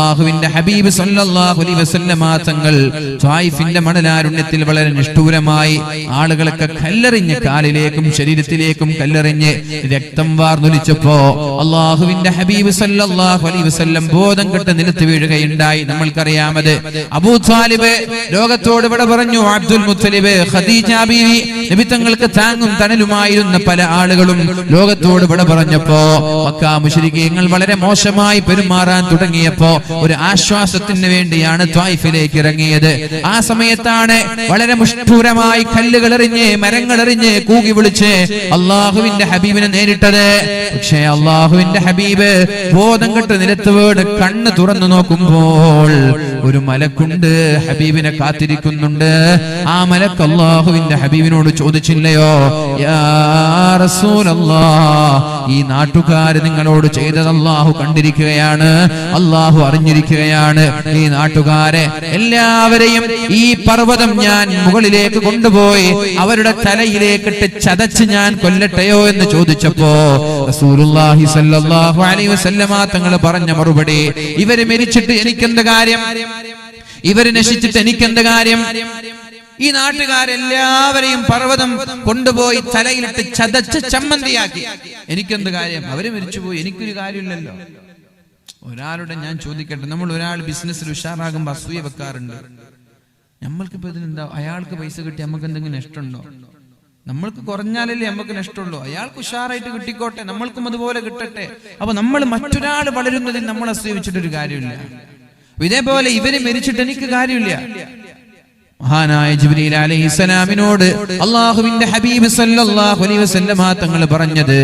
അള്ളാഹുവിന്റെ ഹബീബ് സല്ലല്ലാഹു അലൈഹി വസല്ലമ തങ്ങൾ ത്വായിഫിന്റെ മണലാരുണ്യത്തിൽ വളരെ നിഷ്ഠൂരമായി ആളുകളൊക്കെ കല്ലെറിഞ്ഞ് കാലിലേക്കും ശരീരത്തിലേക്കും കല്ലെറിഞ്ഞ് രക്തം വാർന്നൊലിച്ചപ്പോ അള്ളാഹുവിന്റെ ഹബീബ് സല്ലല്ലാഹു അലൈഹി വസല്ലം ബോധം കെട്ട് നിലത്ത് വീഴുകയുണ്ടായി. നമ്മൾക്കറിയാമത് അബൂ ത്വാലിബ് ലോകത്തോട് ഇവിടെ പറഞ്ഞു. അബ്ദുൽ മുത്തലിബ്, ഖദീജ ബീവി, നബി തങ്ങൾക്ക് താങ്ങും തണലുമായിരുന്ന പല ആളുകളും ലോകത്തോട് ഇവിടെ പറഞ്ഞപ്പോ മക്ക മുശ്രിക്കീങ്ങൾ വളരെ മോശമായി പെരുമാറാൻ തുടങ്ങിയപ്പോ ഒരു ആശ്വാസത്തിന് വേണ്ടിയാണ് ത്വായിഫിലേക്ക് ഇറങ്ങിയത്. ആ സമയത്താണ് വളരെ മുഷ്ഠൂരമായി കല്ലുകൾ എറിഞ്ഞ് മരങ്ങൾ എറിഞ്ഞ് കൂകി വിളിച്ച് അള്ളാഹുവിന്റെ ഹബീബിനെ നേരിട്ടത്. പക്ഷേ അള്ളാഹുവിന്റെ ഹബീബ് ബോധം കെട്ട് നിലത്ത് വീട് കണ്ണ് തുറന്നു നോക്കുമ്പോൾ ഒരു മലക്കുണ്ട് ഹബീബിനെ കാത്തിരിക്കുന്നുണ്ട്. ആ മലക്ക് അള്ളാഹുവിന്റെ ഹബീബിനോട് ചോദിച്ചില്ലയോ, യാ റസൂലല്ലാഹ്, ഈ നാട്ടുകാര് നിങ്ങളോട് ചെയ്തത് അള്ളാഹു കണ്ടിരിക്കുകയാണ്, അള്ളാഹു അറിഞ്ഞിരിക്കുകയാണ്. ഈ നാട്ടുകാരെ എല്ലാവരെയും ഈ പർവ്വതം ഞാൻ മുകളിലേക്ക് കൊണ്ടുപോയി അവരുടെ തലയിലേക്കിട്ട് ചതച്ച് ഞാൻ കൊല്ലട്ടെയോ എന്ന് ചോദിച്ചപ്പോ റസൂലുള്ളാഹി സ്വല്ലല്ലാഹു അലൈഹി വസല്ലമ തങ്ങൾ പറഞ്ഞ മറുപടി, ഇവര് മരിച്ചിട്ട് എനിക്കെന്ത് കാര്യം, ഇവര് നശിച്ചിട്ട് എനിക്കെന്ത് കാര്യം, ഈ നാട്ടുകാരെല്ലാവരെയും പർവ്വതം കൊണ്ടുപോയി തലയിലിട്ട് ചതച്ച് ചമ്മന്തിയാക്കി, എനിക്കെന്ത് കാര്യം, അവര് മരിച്ചുപോയി, എനിക്കൊരു കാര്യമില്ലല്ലോ. ഒരാളുടെ ഞാൻ ചോദിക്കട്ടെ, നമ്മൾ ഒരാൾ ബിസിനസ്സിൽ ഉഷാറാകുമ്പോ അസൂയ വെക്കാറുണ്ട്. നമ്മൾക്കിപ്പോ ഇതിനെന്താ, അയാൾക്ക് പൈസ കിട്ടി നമുക്ക് എന്തെങ്കിലും നഷ്ടമുണ്ടോ? നമ്മൾക്ക് കുറഞ്ഞാലല്ലേ നമുക്ക് നഷ്ടമുള്ളൂ. അയാൾക്ക് ഉഷാറായിട്ട് കിട്ടിക്കോട്ടെ, നമ്മൾക്കും അതുപോലെ കിട്ടട്ടെ. അപ്പൊ നമ്മൾ മറ്റൊരാൾ വളരുന്നതിൽ നമ്മൾ അസൂയ വെച്ചിട്ടൊരു കാര്യമില്ല. ഇതേപോലെ ഇവര് മരിച്ചിട്ട് എനിക്ക് കാര്യമില്ല. മഹാനായ ജിബ്രീൽ അലൈഹിസ്സലാമിനോട് അല്ലാഹുവിന്റെ ഹബീബ് സല്ലല്ലാഹു അലൈഹി വസല്ലമ തങ്ങൾ പറഞ്ഞത്,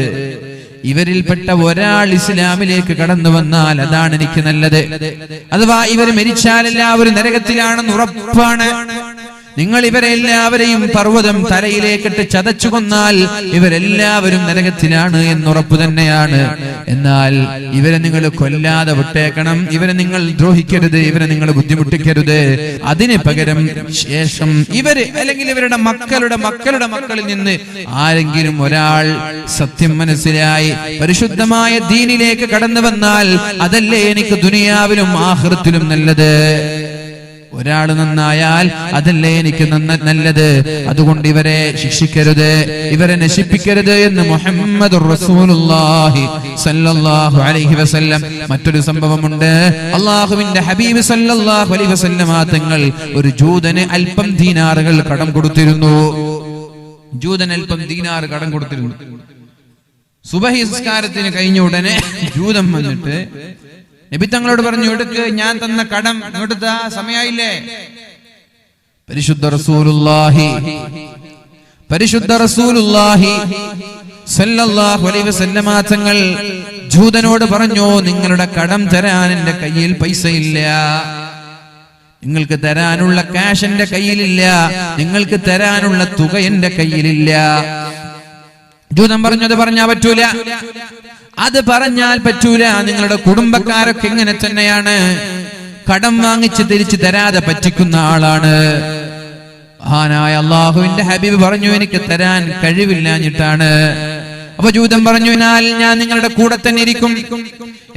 ഇവരിൽപ്പെട്ട ഒരാൾ ഇസ്ലാമിലേക്ക് കടന്നു വന്നാൽ അതാണ് എനിക്ക് നല്ലത്. അഥവാ ഇവർ മരിച്ചാൽ എല്ലാവരും നരകത്തിലാണെന്ന് ഉറപ്പാണ്. നിങ്ങൾ ഇവരെ എല്ലാവരെയും പർവ്വതം തലയിലേക്കിട്ട് ചതച്ചു കൊന്നാൽ ഇവരെല്ലാവരും നരകത്തിലാണ് എന്നുറപ്പ് തന്നെയാണ്. എന്നാൽ ഇവരെ നിങ്ങൾ കൊല്ലാതെ വിട്ടേക്കണം, ഇവരെ നിങ്ങൾ ദ്രോഹിക്കരുത്, ഇവരെ നിങ്ങൾ ബുദ്ധിമുട്ടിക്കരുത്. അതിന് പകരം ശേഷം ഇവര് അല്ലെങ്കിൽ ഇവരുടെ മക്കളുടെ മക്കളുടെ മക്കളിൽ നിന്ന് ആരെങ്കിലും ഒരാൾ സത്യം മനസ്സിലായി പരിശുദ്ധമായ ദീനിലേക്ക് കടന്നു വന്നാൽ അതല്ലേ എനിക്ക് ദുനിയാവിലും ആഖിറത്തിലും നല്ലത്. ഒരാൾ നന്നായാൽ അതല്ലേ എനിക്ക് നല്ലത്. അതുകൊണ്ട് ഇവരെ ശിക്ഷിക്കരുത്, ഇവരെ നശിപ്പിക്കരുത് എന്ന് മുഹമ്മദുർ റസൂലുള്ളാഹി സ്വല്ലല്ലാഹു അലൈഹി വസല്ലം. മറ്റൊരു സംഭവമുണ്ട്. അല്ലാഹുവിന്റെ ഹബീബ് സ്വല്ലല്ലാഹു അലൈഹി വസല്ലം തങ്ങൾ ഒരു ജൂതന് അല്പം ദീനാറുകൾ കടം കൊടുത്തിരുന്നു. ജൂതൻ അല്പം ദീനാർ കടം കൊടുത്തിരുന്നു. സുബഹി നിസ്കാരത്തിന് കഴിഞ്ഞ ഉടനെ ജൂതൻ വന്നിട്ട് നബി തങ്ങളോട് പറഞ്ഞു, എടുക്ക്, ഞാൻ തന്ന കടം ഇങ്ങോട്ട് താ, സമയായില്ലേ. പരിശുദ്ധ റസൂലുള്ളാഹി സല്ലല്ലാഹു അലൈഹി വസല്ലമ തങ്ങൾ ജൂതനോട് പറഞ്ഞു, നിങ്ങളുടെ കടം തരാൻ എന്റെ കയ്യിൽ പൈസയില്ല, നിങ്ങൾക്ക് തരാനുള്ള കാശ് എന്റെ കയ്യിലില്ല, നിങ്ങൾക്ക് തരാനുള്ള തുക എന്റെ കയ്യിലില്ല. ജൂതൻ പറഞ്ഞു, അത് പറഞ്ഞാൽ പറ്റൂല, അത് പറഞ്ഞാൽ പറ്റൂല. നിങ്ങളുടെ കുടുംബക്കാരൊക്കെ ഇങ്ങനെ തന്നെയാണ്, കടം വാങ്ങിച്ച് തിരിച്ചു തരാതെ പറ്റിക്കുന്ന ആളാണ്. മഹാനായ അല്ലാഹുവിന്റെ ഹബീബ് പറഞ്ഞു, എനിക്ക് തരാൻ കഴിവില്ലാഞ്ഞിട്ടാണ്. അപ്പൊ ജൂതൻ പറഞ്ഞു, എന്നാൽ ഞാൻ നിങ്ങളുടെ കൂടെ തന്നെ ഇരിക്കും,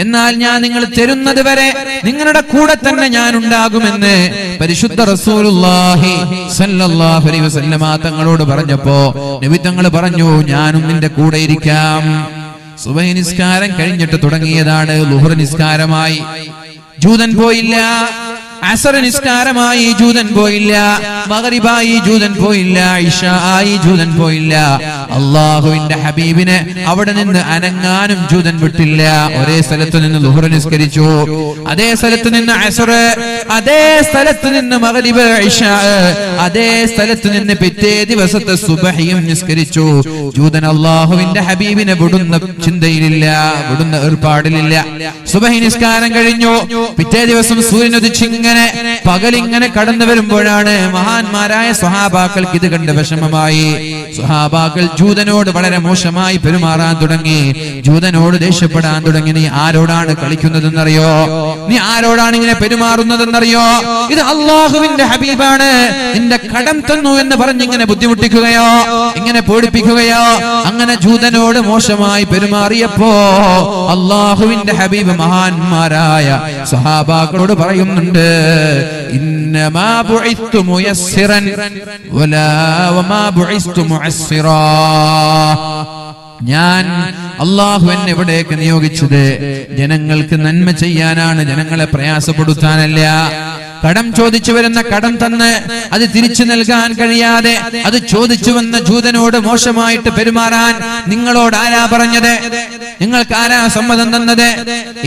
എന്നാൽ ഞാൻ നിങ്ങൾ തരുന്നത് വരെ നിങ്ങളുടെ കൂടെ തന്നെ ഞാൻ ഉണ്ടാകുമെന്ന് പരിശുദ്ധ റസൂലുള്ളാഹി സ്വല്ലല്ലാഹു അലൈഹി വസല്ലമ തങ്ങളോട് പറഞ്ഞപ്പോ നബി തങ്ങൾ പറഞ്ഞു, ഞാനും നിന്റെ കൂടെ ഇരിക്കാം. സുബഹി നിസ്കാരം കഴിഞ്ഞിട്ട് തുടങ്ങിയതാണ്. ളുഹർ നിസ്കാരമായി, ജൂതൻ പോയില്ല. അസർ നിസ്കാരമായി, ജൂതൻ പോയില്ല. മഗ്രിബായി, ജൂതൻ പോയില്ല. ഇശായി, ജൂതൻ പോയില്ല. അല്ലാഹുവിന്റെ ഹബീബിനെ അവിടെ നിന്ന് അനങ്ങാനും ജൂതൻ വിട്ടില്ല. ഒരേ സ്ഥലത്ത് നിന്ന് ളുഹർ നിസ്കരിച്ചു, അതേ സ്ഥലത്ത് നിന്ന് അസർ, അതേ സ്ഥലത്ത് നിന്ന് മഗ്രിബ്, ഇശാ, അതേ സ്ഥലത്ത് നിന്ന് പിറ്റേ ദിവസത്തെ സുബഹിയും നിസ്കരിച്ചു. ജൂതൻ അല്ലാഹുവിന്റെ ഹബീബിനെ വിടുന്ന ചിന്തയിലില്ല, വിടുന്ന ഏർപ്പാടിലില്ല. സുബഹി നിസ്കാരം കഴിഞ്ഞു. പിറ്റേ ദിവസം സൂര്യൻ ഉദിച്ചിങ്ങനെ പകലിങ്ങനെ കടന്നു വരുമ്പോഴാണ് മഹാന്മാരായ സ്വഹാബാക്കൾക്ക് ഇത് കണ്ട് വിഷമമായി. സ്വഹാബാക്കൾ ജൂതനോട് വളരെ മോശമായി പെരുമാറാൻ തുടങ്ങി, ജൂതനോട് ദേഷ്യപ്പെടാൻ തുടങ്ങി. നീ ആരോടാണ് കളിക്കുന്നതെന്നറിയോ? നീ ആരോടാണ് ഇങ്ങനെ പെരുമാറുന്നതെന്നറിയോ? ഇത് അള്ളാഹുവിന്റെ ഹബീബാണ്, നിന്റെ കടം തന്നു എന്ന് പറഞ്ഞിങ്ങനെ ബുദ്ധിമുട്ടിക്കുകയോ ഇങ്ങനെ പേടിപ്പിക്കുകയോ. അങ്ങനെ ജൂതനോട് മോശമായി പെരുമാറിയപ്പോ അള്ളാഹുവിന്റെ ഹബീബ് മഹാന്മാരായ സ്വഹാബാക്കളോട് പറയുന്നുണ്ട്, ഇന്നമാ ബുഇസ്തു മുയസ്സിറൻ വമാ ബുഇസ്തു മുഅസ്സിറാ. ഞാൻ അള്ളാഹു എന്നെ ഇവിടേക്ക് നിയോഗിച്ചത് ജനങ്ങൾക്ക് നന്മ ചെയ്യാനാണ്, ജനങ്ങളെ പ്രയാസപ്പെടുത്താനല്ല. കടം ചോദിച്ചു വരുന്ന കടം തന്ന് അത് തിരിച്ചു നൽകാൻ കഴിയാതെ അത് ചോദിച്ചു വന്ന ജൂതനോട് മോശമായിട്ട് പെരുമാറാൻ നിങ്ങളോട് ആരാ പറഞ്ഞത്? നിങ്ങൾക്ക് ആരാ സമ്മതം തന്നത്?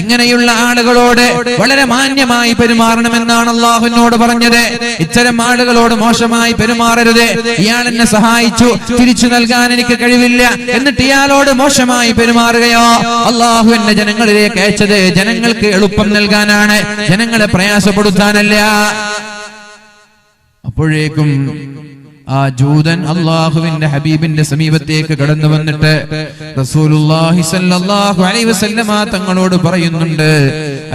ഇങ്ങനെയുള്ള ആളുകളോട് വളരെ മാന്യമായി പെരുമാറണമെന്നാണ് അള്ളാഹുവിനോട് പറഞ്ഞത്. ഇത്തരം ആളുകളോട് മോശമായി പെരുമാറരുത്. ഇയാൾ എന്നെ സഹായിച്ചു, തിരിച്ചു നൽകാൻ എനിക്ക് കഴിവില്ല, എന്നിട്ട് ഇയാളോട് മോശമായി പെരുമാറുകയോ? അള്ളാഹു എന്നെ ജനങ്ങളിലേക്ക് അയച്ചത് ജനങ്ങൾക്ക് എളുപ്പം നൽകാനാണ്, ജനങ്ങളെ പ്രയാസപ്പെടുത്താനല്ല. അപ്പോഴേക്കും ആ ജൂതൻ അള്ളാഹുവിന്റെ ഹബീബിന്റെ സമീപത്തേക്ക് കടന്നു വന്നിട്ട് റസൂലുള്ളാഹി സ്വല്ലല്ലാഹു അലൈഹി വസല്ലമ തങ്ങളോട് പറയുന്നുണ്ട്,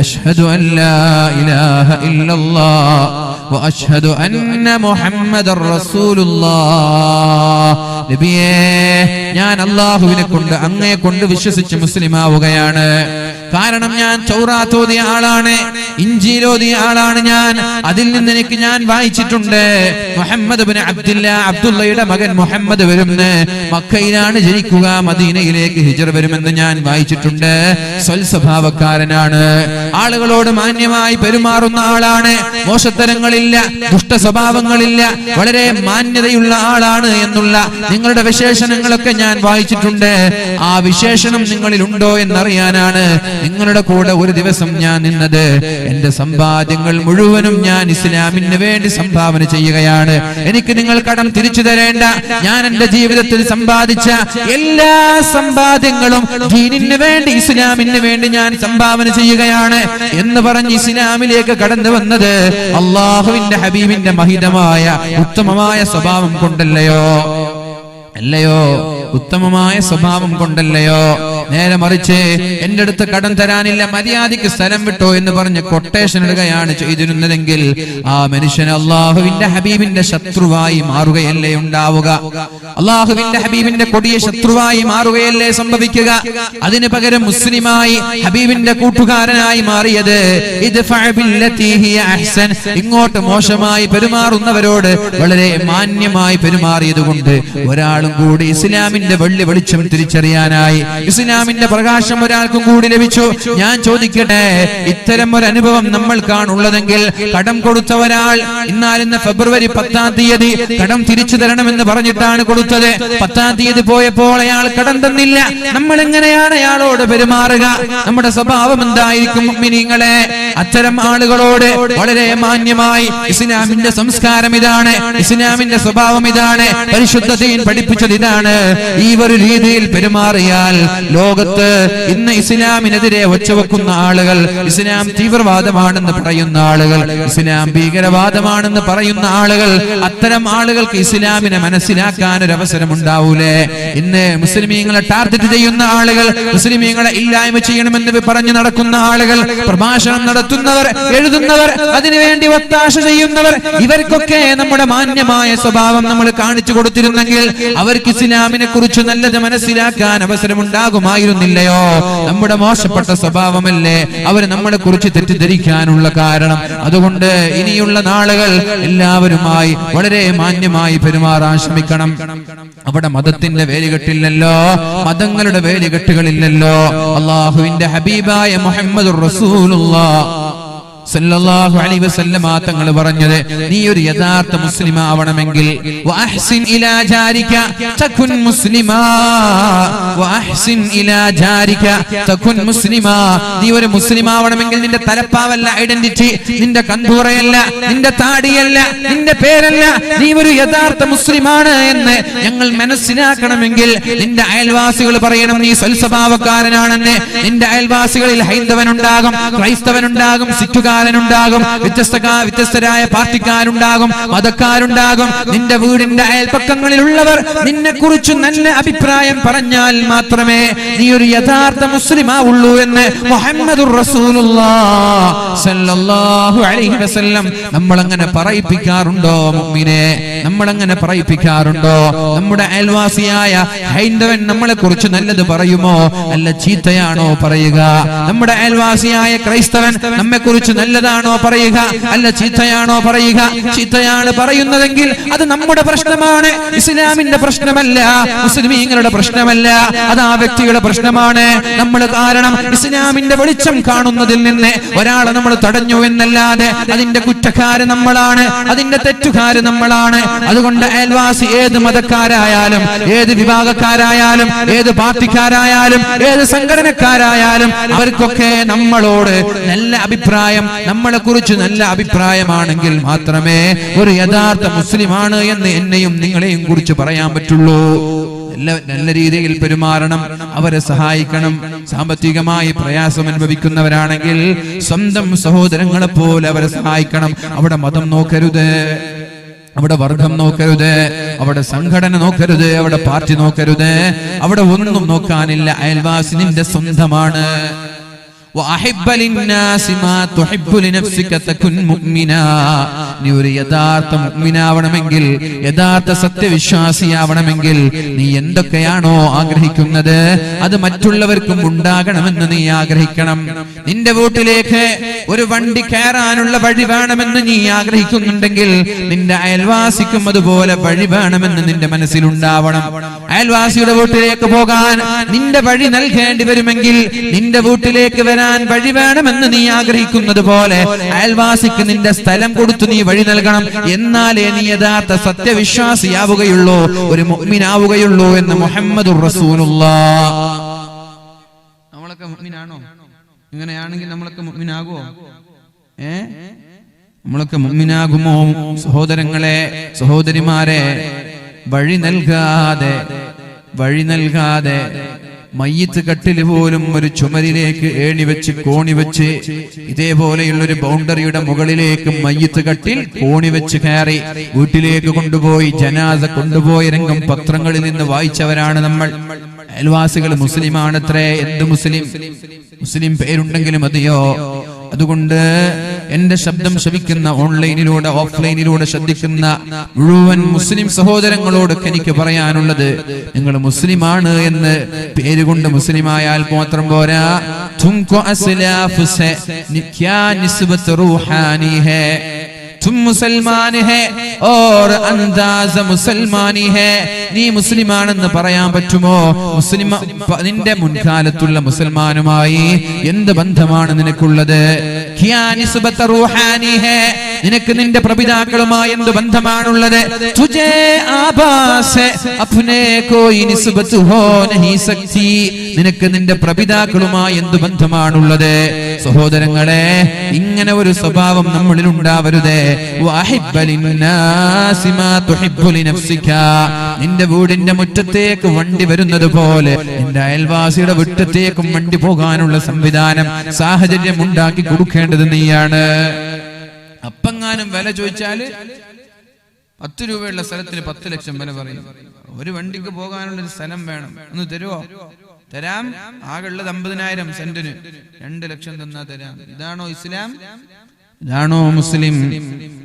അശ്ഹദു അല്ലാ ഇലാഹ ഇല്ലല്ലാഹ് വ അശ്ഹദു അന്ന മുഹമ്മദർ റസൂലുള്ളാഹ്. നബിയേ, ഞാൻ അള്ളാഹുവിനെ കൊണ്ട് അങ്ങയെ കൊണ്ട് വിശ്വസിച്ച് മുസ്ലിമാവുകയാണ്. കാരണം ഞാൻ തൗറാത്ത് ഓതിയ ആളാണ്, ഇഞ്ചീൽ ഓതിയ ആളാണ് ഞാൻ. അതിൽ നിന്ന് എനിക്ക് ഞാൻ വായിച്ചിട്ടുണ്ട് മുഹമ്മദ് ഇബ്നു അബ്ദുള്ളയുടെ മകൻ മുഹമ്മദ് വരുമെന്ന്, മക്കയിലാണ് ജനിക്കുക, മദീനയിലേക്ക് ഹിജ്റ വരുമെന്ന് ഞാൻ വായിച്ചിട്ടുണ്ട്. സ്വൽസ്വഭാവക്കാരനാണ്, ആളുകളോട് മാന്യമായി പെരുമാറുന്ന ആളാണ്, മോശത്തരങ്ങളില്ല, ദുഷ്ട സ്വഭാവങ്ങളില്ല, വളരെ മാന്യതയുള്ള ആളാണ് എന്നുള്ള നിങ്ങളുടെ വിശേഷണങ്ങളൊക്കെ ഞാൻ വായിച്ചിട്ടുണ്ട്. ആ വിശേഷണം നിങ്ങളിൽ ഉണ്ടോ എന്നറിയാനാണ് നിങ്ങളുടെ കൂടെ ഒരു ദിവസം ഞാൻ നിന്നത്. എന്റെ സമ്പാദ്യങ്ങൾ മുഴുവനും ഞാൻ ഇസ്ലാമിന് വേണ്ടി സംഭാവന ചെയ്യുകയാണ്. എനിക്ക് നിങ്ങൾ കടം തിരിച്ചു തരേണ്ട. ഞാൻ എന്റെ ജീവിതത്തിൽ സമ്പാദിച്ച എല്ലാ സമ്പാദ്യങ്ങളും ദീനിന് വേണ്ടി, ഇസ്ലാമിന് വേണ്ടി ഞാൻ സംഭാവന ചെയ്യുകയാണ് എന്ന് പറഞ്ഞ് ഇസ്ലാമിലേക്ക് കടന്നു വന്നത് അള്ളാഹുവിന്റെ ഹബീബിന്റെ മഹിതമായ ഉത്തമമായ സ്വഭാവം കൊണ്ടല്ലയോ? അല്ലയോ? ഉത്തമമായ സ്വഭാവം കൊണ്ടല്ലയോ? നേരെ മറിച്ച് എന്റെ അടുത്ത് കടം തരാനില്ല, മര്യാദയ്ക്ക് സ്ഥലം വിട്ടോ എന്ന് പറഞ്ഞ് കൊട്ടേഷൻ ഇടുകയാണ് ചെയ്തിരുന്നതെങ്കിൽ ആ മനുഷ്യൻ അള്ളാഹുവിന്റെ ഹബീബിന്റെ ശത്രുവായി മാറുകയല്ലേ ഉണ്ടാവുക? അള്ളാഹുവിന്റെ ഹബീബിന്റെ കൊടിയ ശത്രുവായി മാറുകയല്ലേ സംഭവിക്കുക? അതിന് പകരം മുസ്ലിമായി ഹബീബിന്റെ കൂട്ടുകാരനായി മാറിയത് ഇങ്ങോട്ട് മോശമായി പെരുമാറുന്നവരോട് വളരെ മാന്യമായി പെരുമാറിയത് കൊണ്ട് ഒരാളും കൂടി ഇസ്ലാമിന്റെ വെള്ളി വെളിച്ചം തിരിച്ചറിയാനായി, ഇസ്ലാമിന്റെ പ്രകാശം ഒരാൾക്കും കൂടി ലഭിച്ചു. ഞാൻ ചോദിക്കട്ടെ, ഇത്തരം ഒരു അനുഭവം നമ്മൾക്കാണുള്ളതെങ്കിൽ കടം കൊടുത്ത ഒരാൾ ഇന്ന് ഫെബ്രുവരി 10-ാം തീയതി കടം തിരിച്ചു തരണമെന്ന് പറഞ്ഞിട്ടാണ് കൊടുത്തത്. 10-ാം തീയതി പോയപ്പോൾ അയാൾ കടം തന്നില്ല. നമ്മൾ എങ്ങനെയാണ് അയാളോട് പെരുമാറുക? നമ്മുടെ സ്വഭാവം എന്തായിരിക്കും മുഅ്മിനീങ്ങളെ? അത്തരം ആളുകളോട് വളരെ മാന്യമായി, ഇസ്ലാമിന്റെ സംസ്കാരം ഇതാണ്, ഇസ്ലാമിന്റെ സ്വഭാവം ഇതാണ്, പരിശുദ്ധ ദീൻ പഠിപ്പിച്ചത് ഇതാണ്. ഈ ഒരു രീതിയിൽ പെരുമാറിയാൽ ലോകത്ത് ഇന്ന് ഇസ്ലാമിനെതിരെ ഒച്ചവെക്കുന്ന ആളുകൾ, ഇസ്ലാം തീവ്രവാദമാണെന്ന് പറയുന്ന ആളുകൾ, ഇസ്ലാം ഭീകരവാദമാണെന്ന് പറയുന്ന ആളുകൾ, അത്തരം ആളുകൾക്ക് ഇസ്ലാമിനെ മനസ്സിലാക്കാൻ ഒരു അവസരം ഉണ്ടാവൂലേ? ഇന്ന് മുസ്ലിമീങ്ങളെ ടാർഗറ്റ് ചെയ്യുന്ന ആളുകൾ, മുസ്ലിമീങ്ങളെ ഇല്ലായ്മ ചെയ്യണമെന്ന് പറഞ്ഞു നടക്കുന്ന ആളുകൾ, പ്രഭാഷണം നടത്തുന്നവർ, എഴുതുന്നവർ, അതിനുവേണ്ടി ഒത്താശ ചെയ്യുന്നവർ, ഇവർക്കൊക്കെ നമ്മുടെ മാന്യമായ സ്വഭാവം നമ്മൾ കാണിച്ചു കൊടുത്തിരുന്നെങ്കിൽ അവർക്ക് ഇസ്ലാമിനെ കുറിച്ച് നല്ലത് മനസ്സിലാക്കാൻ അവസരമുണ്ടാകുമായിരുന്നില്ലയോ? നമ്മുടെ മോശപ്പെട്ട സ്വഭാവമല്ലേ അവർ നമ്മളെ കുറിച്ച് തെറ്റിദ്ധരിക്കാനുള്ള കാരണം. അതുകൊണ്ട് ഇനിയുള്ള നാളുകൾ എല്ലാവരുമായി വളരെ മാന്യമായി പെരുമാറാൻ ശ്രമിക്കണം. അവിടെ മതത്തിന്റെ വേലികെട്ടില്ലല്ലോ, മതങ്ങളുടെ വേലികെട്ടുകളില്ലല്ലോ. അള്ളാഹുവിന്റെ ഹബീബായ മുഹമ്മദുർ റസൂലുള്ളാഹ് സല്ലല്ലാഹു അലൈഹി വസല്ലമ തങ്ങൾ പറഞ്ഞത്, നീ ഒരു യഥാർത്ഥ മുസ്ലിം ആവണമെങ്കിൽ വഅഹ്സിൻ ഇലാ ജാരിക തകുൻ മുസ്ലിമാ, വഅഹ്സിൻ ഇലാ ജാരിക തകുൻ മുസ്ലിമാ. നീ ഒരു മുസ്ലിം ആവണമെങ്കിൽ നിന്റെ തലപ്പാവല്ല ഐഡന്റിറ്റി, നിന്റെ കന്തൂറയല്ല, നിന്റെ താടിയല്ല, നിന്റെ പേരല്ല, നീ ഒരു യഥാർത്ഥ മുസ്ലിമാണ് എന്ന് ഞങ്ങൾ മനസ്സിലാക്കണമെങ്കിൽ നിന്റെ അയൽവാസികൾ പറയണം നീ സ്വൽസ്വഭാവക്കാരനാണെന്ന്. നിന്റെ അയൽവാസികളിൽ ഹൈന്ദവനുണ്ടാകും, ക്രൈസ്തവനുണ്ടാകും, സിഖുകാരൻ രാഷ്ട്രീയക്കാരനുണ്ടാകും, വ്യത്യസ്തരായ പാർട്ടിക്കാരുണ്ടാകും, മതക്കാരുണ്ടാകും. നിന്റെ വീടിന്റെ അയൽപക്കങ്ങളിലുള്ളവർ നിന്നെ കുറിച്ച് നല്ല അഭിപ്രായം പറഞ്ഞാൽ മാത്രമേ നീ ഒരു യഥാർത്ഥ മുസ്ലിമാവുള്ളൂ എന്ന് മുഹമ്മദുർ റസൂലുള്ളാഹ് സ്വല്ലല്ലാഹു അലൈഹി വസല്ലം നമ്മളങ്ങനെ പറയിപ്പിക്കാറുണ്ടോ മുഅ്മിനെ? നമ്മളങ്ങനെ പറയിപ്പിക്കാറുണ്ടോ? നമ്മുടെ അയൽവാസിയായ ഹൈന്ദവൻ നമ്മളെ കുറിച്ച് നല്ലത് പറയുമോ? അല്ല ചീത്തയാണോ പറയുക? നമ്മുടെ അയൽവാസിയായ ക്രൈസ്തവൻ നമ്മെ കുറിച്ച് നല്ലതാണോ പറയുക? അല്ല ചീത്തയാണോ പറയുക? ചീത്തയാണ് പറയുന്നതെങ്കിൽ അത് നമ്മുടെ പ്രശ്നമാണ്, ഇസ്ലാമിന്റെ പ്രശ്നമല്ല, മുസ്ലിമീങ്ങളുടെ പ്രശ്നമല്ല, അത് ആ വ്യക്തിയുടെ പ്രശ്നമാണ്. നമ്മൾ കാരണം ഇസ്ലാമിന്റെ വെളിച്ചം കാണുന്നതിൽ നിന്ന് ഒരാളെ നമ്മൾ തടഞ്ഞു എന്നല്ലാതെ അതിന്റെ കുറ്റക്കാര് നമ്മളാണ്, അതിന്റെ തെറ്റുകാര് നമ്മളാണ്. അതുകൊണ്ട് അയൽവാസി ഏത് മതക്കാരായാലും, ഏത് വിഭാഗക്കാരായാലും, ഏത് പാർട്ടിക്കാരായാലും, ഏത് സംഘടനക്കാരായാലും അവർക്കൊക്കെ നമ്മളോട് നല്ല അഭിപ്രായം, നമ്മളെ കുറിച്ച് നല്ല അഭിപ്രായമാണെങ്കിൽ മാത്രമേ ഒരു യഥാർത്ഥ മുസ്ലിമാണ് എന്ന് എന്നെയും നിങ്ങളെയും കുറിച്ച് പറയാൻ പറ്റുള്ളൂ. നല്ല രീതിയിൽ പെരുമാറണം, അവരെ സഹായിക്കണം. സാമ്പത്തികമായി പ്രയാസം അനുഭവിക്കുന്നവരാണെങ്കിൽ സ്വന്തം സഹോദരങ്ങളെ പോലെ അവരെ സഹായിക്കണം. അവിടെ മതം നോക്കരുത്, അവിടെ വർഗം നോക്കരുത്, അവിടെ സംഘടന നോക്കരുത്, അവിടെ പാർട്ടി നോക്കരുത്, അവിടെ ഒന്നും നോക്കാനില്ല. അയൽവാസി നിന്റെ സ്വന്തമാണ്. നീ ഒരു യഥാർത്ഥ മുഅ്മിനാവണമെങ്കിൽ, യഥാർത്ഥ സത്യവിശ്വാസിയാവണമെങ്കിൽ നീ എന്തൊക്കെയാണോ ആഗ്രഹിക്കുന്നത് അത് മറ്റുള്ളവർക്കും ഉണ്ടാകണമെന്ന് നീ ആഗ്രഹിക്കണം. നിന്റെ വീട്ടിലേക്ക് ഒരു വണ്ടി കയറാനുള്ള വഴി വേണമെന്ന് നീ ആഗ്രഹിക്കുന്നുണ്ടെങ്കിൽ നിന്റെ അയൽവാസിക്കും അതുപോലെ വഴി വേണമെന്ന് നിന്റെ മനസ്സിലുണ്ടാവണം. അയൽവാസിയുടെ വീട്ടിലേക്ക് പോകാൻ നിന്റെ വഴി നൽകേണ്ടി വരുമെങ്കിൽ നിന്റെ വീട്ടിലേക്ക് വരാൻ വഴി വേണമെന്ന് നീ ആഗ്രഹിക്കുന്നത് പോലെ അയൽവാസിക്ക് നിന്റെ സ്ഥലം കൊടുത്തു നീ വഴി നൽകണം. എന്നാലേ നീ യഥാർത്ഥ സത്യവിശ്വാസിയാവുകയുള്ളൂ, ഒരു മുഅ്മിനാവുകയുള്ളൂ എന്ന് മുഹമ്മദുർ റസൂലുള്ളാഹ്. നമ്മളൊക്കെ മുഅ്മിനാണോ? ഇങ്ങനെയാണെങ്കിൽ നമ്മളൊക്കെ മുഅ്മിനാകുമോ? നമ്മളൊക്കെ മുഅ്മിനാകുമോ? സഹോദരങ്ങളെ, സഹോദരിമാരെ, വഴി നൽകാതെ മയ്യിത്ത് കട്ടിൽ പോലും ഒരു ചുമരിലേക്ക് ഏണിവെച്ച് കോണിവെച്ച് ഇതേപോലെയുള്ളൊരു ബൗണ്ടറിയുടെ മുകളിലേക്ക് മയ്യിത്ത് കട്ടിൽ കോണിവെച്ച് കയറി വീട്ടിലേക്ക് കൊണ്ടുപോയി ജനാസ കൊണ്ടുപോയ രംഗം പത്രങ്ങളിൽ നിന്ന് വായിച്ചവരാണ് നമ്മൾ. അയൽവാസികൾ മുസ്ലിമാണത്രേ. എന്ത് മുസ്ലിം പേരുണ്ടെങ്കിലും മതിയോ? അതുകൊണ്ട് എന്റെ ശബ്ദം ശ്രവിക്കുന്ന ഓൺലൈനിലൂടെ ഓഫ്ലൈനിലൂടെ ശ്രദ്ധിക്കുന്ന മുഴുവൻ മുസ്ലിം സഹോദരങ്ങളോട് എനിക്ക് പറയാനുള്ളത്, നിങ്ങൾ മുസ്ലിമാണ് എന്ന് പേരുകൊണ്ട് മുസ്ലിമായാൽ മാത്രം പോരാ. തുംകോ അസ്ലാഫ് സെ ക്യാ നിസ്ബത്ത് റൂഹാനി ഹേ, तुम मुसलमान है और अंदाज़ मुसलमानी है. നീ മുസ്ലിമാണെന്ന് പറയാൻ പറ്റുമോ? മുസ്ലിം നിന്റെ മുൻകാലത്തുള്ള മുസൽമാനുമായി എന്ത് ബന്ധമാണ് നിനക്കുള്ളത്? ക്യാ നിസ്ബത്ത് റൂഹാനി ഹേ, നിനക്ക് നിന്റെ പ്രപിതാക്കളുമായി എന്ത് ബന്ധമാണുള്ളത്? തുജേ ആബാസെ അപ്നെ കോയി നിസ്ബത്ത് ഹോ നഹീ സക്തി, നിനക്ക് നിന്റെ പ്രപിതാക്കളുമായി എന്ത് ബന്ധമാണുള്ളത്? സഹോദരങ്ങളെ, ഇങ്ങനെ ഒരു സ്വഭാവം നമ്മളിൽ ഉണ്ടാവരുതേ. നിന്റെ വീടിന്റെ മുറ്റത്തേക്ക് വണ്ടി വരുന്നത് പോലെ നിന്റെ അയൽവാസിയുടെ മുറ്റത്തേക്കും വണ്ടി പോകാനുള്ള സംവിധാനം, സാഹചര്യം ഉണ്ടാക്കി കൊടുക്കേണ്ടത് നീയാണ്. അപ്പങ്ങാനും വില ചോദിച്ചാല് 10 രൂപയുള്ള സ്ഥലത്തിന് 10 ലക്ഷം വില പറയും. ഒരു വണ്ടിക്ക് പോകാനുള്ള ഒരു സ്ഥലം വേണം, ഒന്ന് തരുമോ? തരാം. ആകെയുള്ളത് 50,000 സെന്റിന് 2 ലക്ഷം തന്നാ തരാം. ഇതാണോ ഇസ്ലാം? ഇതാണോ മുസ്ലിം?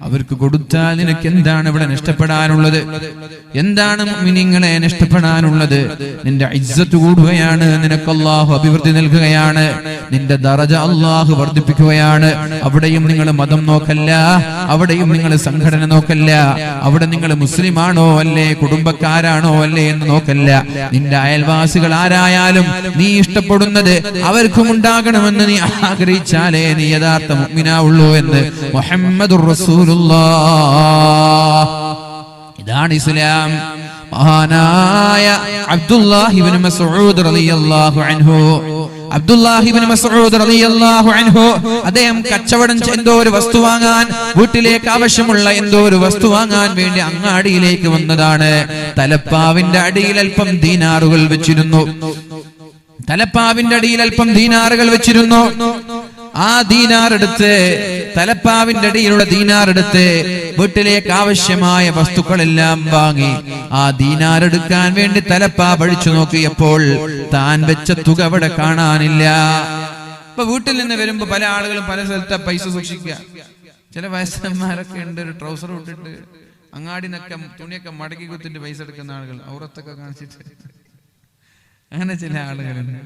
അവർക്ക് കൊടുത്താൽ നിനക്ക് എന്താണ് ഇവിടെ നഷ്ടപ്പെടാനുള്ളത്? എന്താണ് മുഅ്മിനീങ്ങളെ നഷ്ടപ്പെടാനുള്ളത്? നിന്റെ ഇസ്സത്ത് കൂടുകയാണ്, നിനക്ക് അല്ലാഹു അഭിവൃദ്ധി നൽകുകയാണ്, നിന്റെ ദറജ അല്ലാഹു വർദ്ധിപ്പിക്കുകയാണ്. അവിടെയും നിങ്ങൾ മതം നോക്കല്ല, അവിടെയും നിങ്ങൾ സംഘടന നോക്കല്ല, അവിടെ നിങ്ങൾ മുസ്ലിമാണോ അല്ലേ, കുടുംബക്കാരാണോ അല്ലേ എന്ന് നോക്കല്ല. നിന്റെ അയൽവാസികൾ ആരായാലും നീ ഇഷ്ടപ്പെടുന്നത് അവർക്കും ഉണ്ടാകണമെന്ന് നീ ആഗ്രഹിച്ചാലേ നീ യഥാർത്ഥ മുഅ്മിനാവുള്ളൂ എന്ന് മുഹമ്മദുർ റസൂലുള്ളാഹ്. ഇതാണ് ഇസ്ലാം. മഹാനായ അബ്ദുല്ലാഹി ഇബ്നു മസ്ഊദ് റളിയല്ലാഹു അൻഹു, അബ്ദുല്ലാഹി ഇബ്നു മസ്ഊദ് റളിയല്ലാഹു അൻഹു അദ്ദേഹം കച്ചവടം എന്തോ ഒരു വസ്തു വാങ്ങാൻ, വീട്ടിലേക്ക് ആവശ്യമുള്ള എന്തോ ഒരു വസ്തു വാങ്ങാൻ വേണ്ടി അങ്ങാടിയിലേക്ക് വന്നതാണ്. തലപ്പാവിന്റെ അടിയിൽ അല്പം ദീനാറുകൾ വെച്ചിരുന്നു. തലപ്പാവിന്റെ അടിയിൽ അല്പം ദീനാറുകൾ വെച്ചിരുന്നു. ആ ദീനാർ എടുത്ത് തലപ്പാവിന്റെ അടിയിലുള്ള ദീനാർ എടുത്ത് വീട്ടിലേക്ക് ആവശ്യമായ വസ്തുക്കളെല്ലാം വാങ്ങി ആ ദീനാർ എടുക്കാൻ വേണ്ടി തലപ്പാ പഴിച്ചു നോക്കിയപ്പോൾ താൻ വെച്ച തുക അവിടെ കാണാനില്ല. ഇപ്പൊ വീട്ടിൽ നിന്ന് വരുമ്പോ പല ആളുകളും പല സ്ഥലത്തെ പൈസ സൂക്ഷിക്കുക. ചില വയസ്സന്മാരൊക്കെ ഉണ്ട്, ഒരു ട്രൗസർ ഇട്ടിട്ട് അങ്ങാടി നിന്നൊക്കെ തുണിയൊക്കെ മടക്കി കുത്തിട്ട് പൈസ എടുക്കുന്ന ആളുകൾ, ഔറത്തൊക്കെ കാണിച്ചിട്ട്. അങ്ങനെ ചില ആളുകളുണ്ട്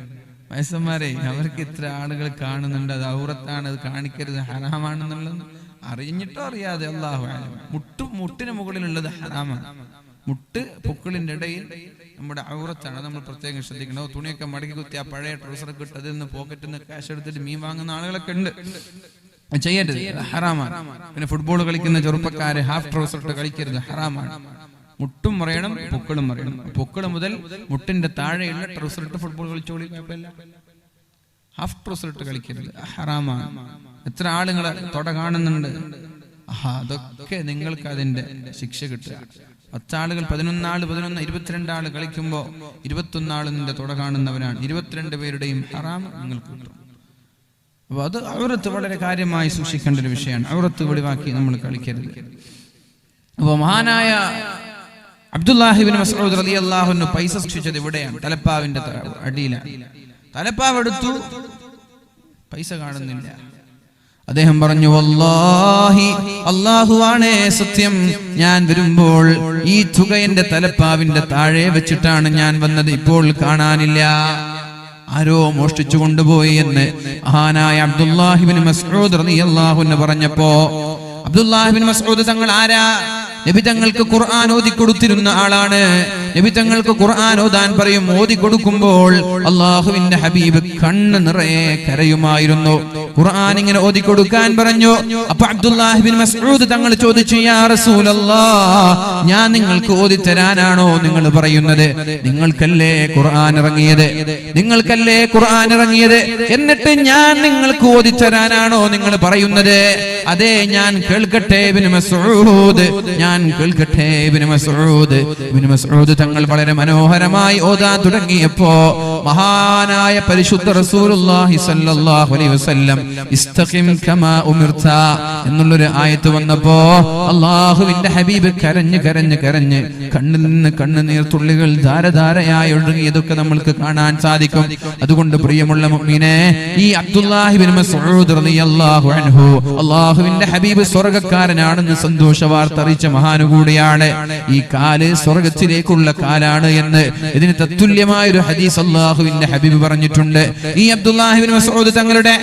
വയസ്സന്മാരെ, അവർക്ക് ഇത്ര ആളുകൾ കാണുന്നുണ്ട്, അത് ഔറത്താണ്, അത് കാണിക്കരുത്, ഹറാമാണെന്നുള്ളത് അറിഞ്ഞിട്ടോ അറിയാതെ അല്ലാഹു അലം. മുട്ടിന് മുകളിലുള്ളത് ഹറാമാണ്. മുട്ട് പൊക്കിളിന്റെ ഇടയിൽ നമ്മുടെ ഔറത്താണ്, നമ്മൾ പ്രത്യേകം ശ്രദ്ധിക്കണം. തുണിയൊക്കെ മടക്കി കുത്തി ആ പഴയ ട്രൗസറൊക്കെ ഇട്ട് അതിൽ നിന്ന് പോക്കറ്റിൽ നിന്ന് ക്യാഷ് എടുത്തിട്ട് മീൻ വാങ്ങുന്ന ആളുകളൊക്കെ ഉണ്ട്. ചെയ്യരുത്, ഹറാമാണ്. പിന്നെ ഫുട്ബോൾ കളിക്കുന്ന ചെറുപ്പക്കാര് ഹാഫ് ട്രൗസർ ഇട്ട് കളിക്കരുത്, ഹറാമാണ്. മുട്ടും മറിയണം, പൊക്കിളും മറിയണം. പൊക്കിള് മുതൽ മുട്ടിന്റെ താഴെയുള്ള ട്രൗസർ ഇട്ട് ഫുട്ബോൾ കളിച്ചോളി, ഹാഫ് ട്രൗസർ ഇട്ട് കളിക്കരുത്, ഹറാമാണ്. എത്ര ആളുകളെ തൊട കാണുന്നുണ്ട്. അതൊക്കെ നിങ്ങൾക്ക് അതിന്റെ ശിക്ഷ കിട്ടുക. 10 ആളുകൾ 11 ആള് 22 ആള് കളിക്കുമ്പോ 21 ആളിന്റെ തൊട കാണുന്നവരാണ്. 22 പേരുടെയും ഹറാം നിങ്ങൾക്ക് കിട്ടും. അപ്പൊ അത് ഔറത്ത് വളരെ കാര്യമായി സൂക്ഷിക്കേണ്ട ഒരു വിഷയമാണ്. ഔറത്ത് വെളിവാക്കി നമ്മൾ കളിക്കരുത്. അപ്പൊ മഹാനായ അബ്ദുല്ലാഹി ഇബ്നു മസ്ഊദ് റളിയല്ലാഹു അൻഹു പൈസ സൂക്ഷിച്ചത് ഇവിടെയാണ്, തലപ്പാവിന്റെ അടിയിലാണ്. തലപ്പാവ് എടുത്തു, പൈസ കാണുന്നില്ല. അദ്ദേഹം പറഞ്ഞു, വല്ലാഹി, അല്ലാഹുവാണേ സത്യം, ഞാൻ വരുമ്പോൾ ഈ തുക എന്റെ തലപ്പാവിന്റെ താഴെ വെച്ചിട്ടാണ് ഞാൻ വന്നത്, ഇപ്പോൾ കാണാനില്ല. ആരോ മോഷ്ടിച്ചു കൊണ്ടുപോയി എന്ന് മഹാനായ അബ്ദുല്ലാഹി ഇബ്നു മസ്ഊദ് റളിയല്ലാഹു അൻഹു പറഞ്ഞപ്പോ, അബ്ദുല്ലാഹി ഇബ്നു മസ്ഊദ് തങ്ങൾ ആരാ? നബി തങ്ങൾക്ക് ഖുർആൻ ഓതി കൊടുത്തിരുന്ന ആളാണ്. നബി തങ്ങൾക്ക് ഖുർആൻ ഓതാൻ പറയും, ഓതി കൊടുക്കുമ്പോൾ അല്ലാഹുവിന്റെ ഹബീബ് കണ്ണ് നിറയെ കരയുമായിരുന്നു. ഖുർആൻ ഇങ്ങനെ ഓതി കൊടുക്കാൻ പറഞ്ഞു. അപ്പൊ അബ്ദുല്ലാഹി ഇബ്നു മസ്ഊദ് തങ്ങൾ ചോദിച്ചു, യാ റസൂലല്ലാഹ്, ഞാൻ നിങ്ങൾക്ക് ഓതി തരാനാണോ നിങ്ങൾ പറയുന്നത്? നിങ്ങൾക്കല്ലേ ഖുർആൻ ഇറങ്ങിയത്, നിങ്ങൾക്കല്ലേ ഖുർആൻ ഇറങ്ങിയത്, എന്നിട്ട് ഞാൻ നിങ്ങൾക്ക് ഓതി തരാനാണോ നിങ്ങൾ പറയുന്നത്? അതെ, ഞാൻ കേൾക്കട്ടെ ഇബ്നു മസ്ഊദ്, ഞാൻ കേൾക്കട്ടെ ഇബ്നു മസ്ഊദ്. ഇബ്നു മസ്ഊദ് തങ്ങൾ വളരെ മനോഹരമായി ഓതാൻ തുടങ്ങിയപ്പോ മഹാനായ പരിശുദ്ധ റസൂലുള്ളാഹി സ്വല്ലല്ലാഹു അലൈഹി വസല്ലം ഇസ്തഖിം കമാ ഉമിർത എന്നുള്ളൊരു ആയത്ത് വന്നപ്പോ അല്ലാഹുവിന്റെ ഹബീബ് കരഞ്ഞ് കരഞ്ഞ് കരഞ്ഞ് കണ്ണിൽ നിന്ന് കണ്ണുനീർ തുള്ളികൾ ധാരധാരയായി ഒഴുകിയതൊക്കെ നമ്മൾക്ക് കാണാൻ സാധിക്കും. അതുകൊണ്ട് പ്രിയമുള്ള മുഅ്മിനേ, ഈ അബ്ദുല്ലാഹി ഇബ്നു മസ്ഊദ് റളിയല്ലാഹു അൻഹു അല്ലാഹുവിന്റെ ഹബീബ് സ്വർഗ്ഗക്കാരനാണെന്ന് സന്തോഷ വാർത്ത അറിയിച്ച മഹാനുകൂടിയാണ്. ഈ കാല് സ്വർഗ്ഗത്തിലേക്കുള്ള കാലാണ് എന്ന് ഇതിന് തത്തുല്യമായ ഒരു ഹദീസ് അല്ലാഹുവിന്റെ ഹബീബ് പറഞ്ഞിട്ടുണ്ട്. ഈ അബ്ദുല്ലാഹി ഇബ്നു മസ്ഊദ് തങ്ങളുടെ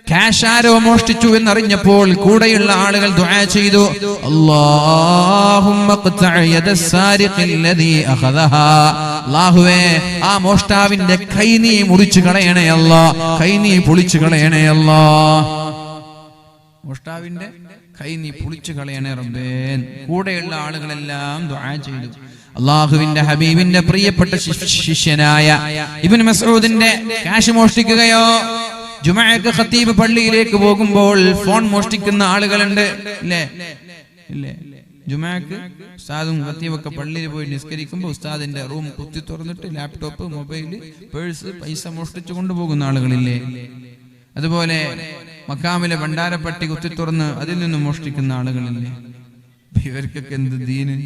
ക്യാഷ് ആരോ മോഷ്ടിച്ചു എന്നറിഞ്ഞപ്പോൾ കൂടെയുള്ള ആളുകൾ ദുആ ചെയ്തു, അല്ലാഹുമ്മ ഖ്തഅ യദസ്സാരിഖില്ലദീ അഖദഹാ, അല്ലാഹുവേ, ആ മോഷ്ടാവിന്റെ കൈ നീ മുറിച്ചു കളയണേ അല്ലാഹ്, കൈ നീ പൊളിച്ചു കളയണേ അല്ലാഹ്, മോഷ്ടാവിന്റെ കൈ നീ പൊളിച്ചു കളയണേ റബ്ബേ. കൂടെയുള്ള ആളുകളെല്ലാം ദുആ ചെയ്തു. അല്ലാഹുവിന്റെ ഹബീബിന്റെ പ്രിയപ്പെട്ട ശിഷ്യനായ ഇബ്നു മസ്ഊദിന്റെ ക്യാഷ് മോഷ്ടിക്കുകയോ, ജുമഅക്ക് ഖതീബ് പള്ളിയിലേക്ക് പോകുമ്പോൾ ഫോൺ മോഷ്ടിക്കുന്ന ആളുകളുണ്ട്, ഇല്ലേ ഇല്ലേ? ജുമഅക്ക് ഉസ്താദും ഖതീബൊക്കെ പള്ളിയിൽ പോയി നിസ്കരിക്കുമ്പോൾ ഉസ്താദിന്റെ റൂം കുത്തി തുറന്നിട്ട് ലാപ്ടോപ്പ്, മൊബൈൽ, പേഴ്സ്, പൈസ മോഷ്ടിച്ചു കൊണ്ടുപോകുന്ന ആളുകളില്ലേ? അതുപോലെ മക്കാമിലെ ഭണ്ഡാരപ്പട്ടി കുത്തി തുറന്ന് അതിൽ നിന്ന് മോഷ്ടിക്കുന്ന ആളുകളില്ലേ? ഇവർക്കൊക്കെ എന്ത് ദീന്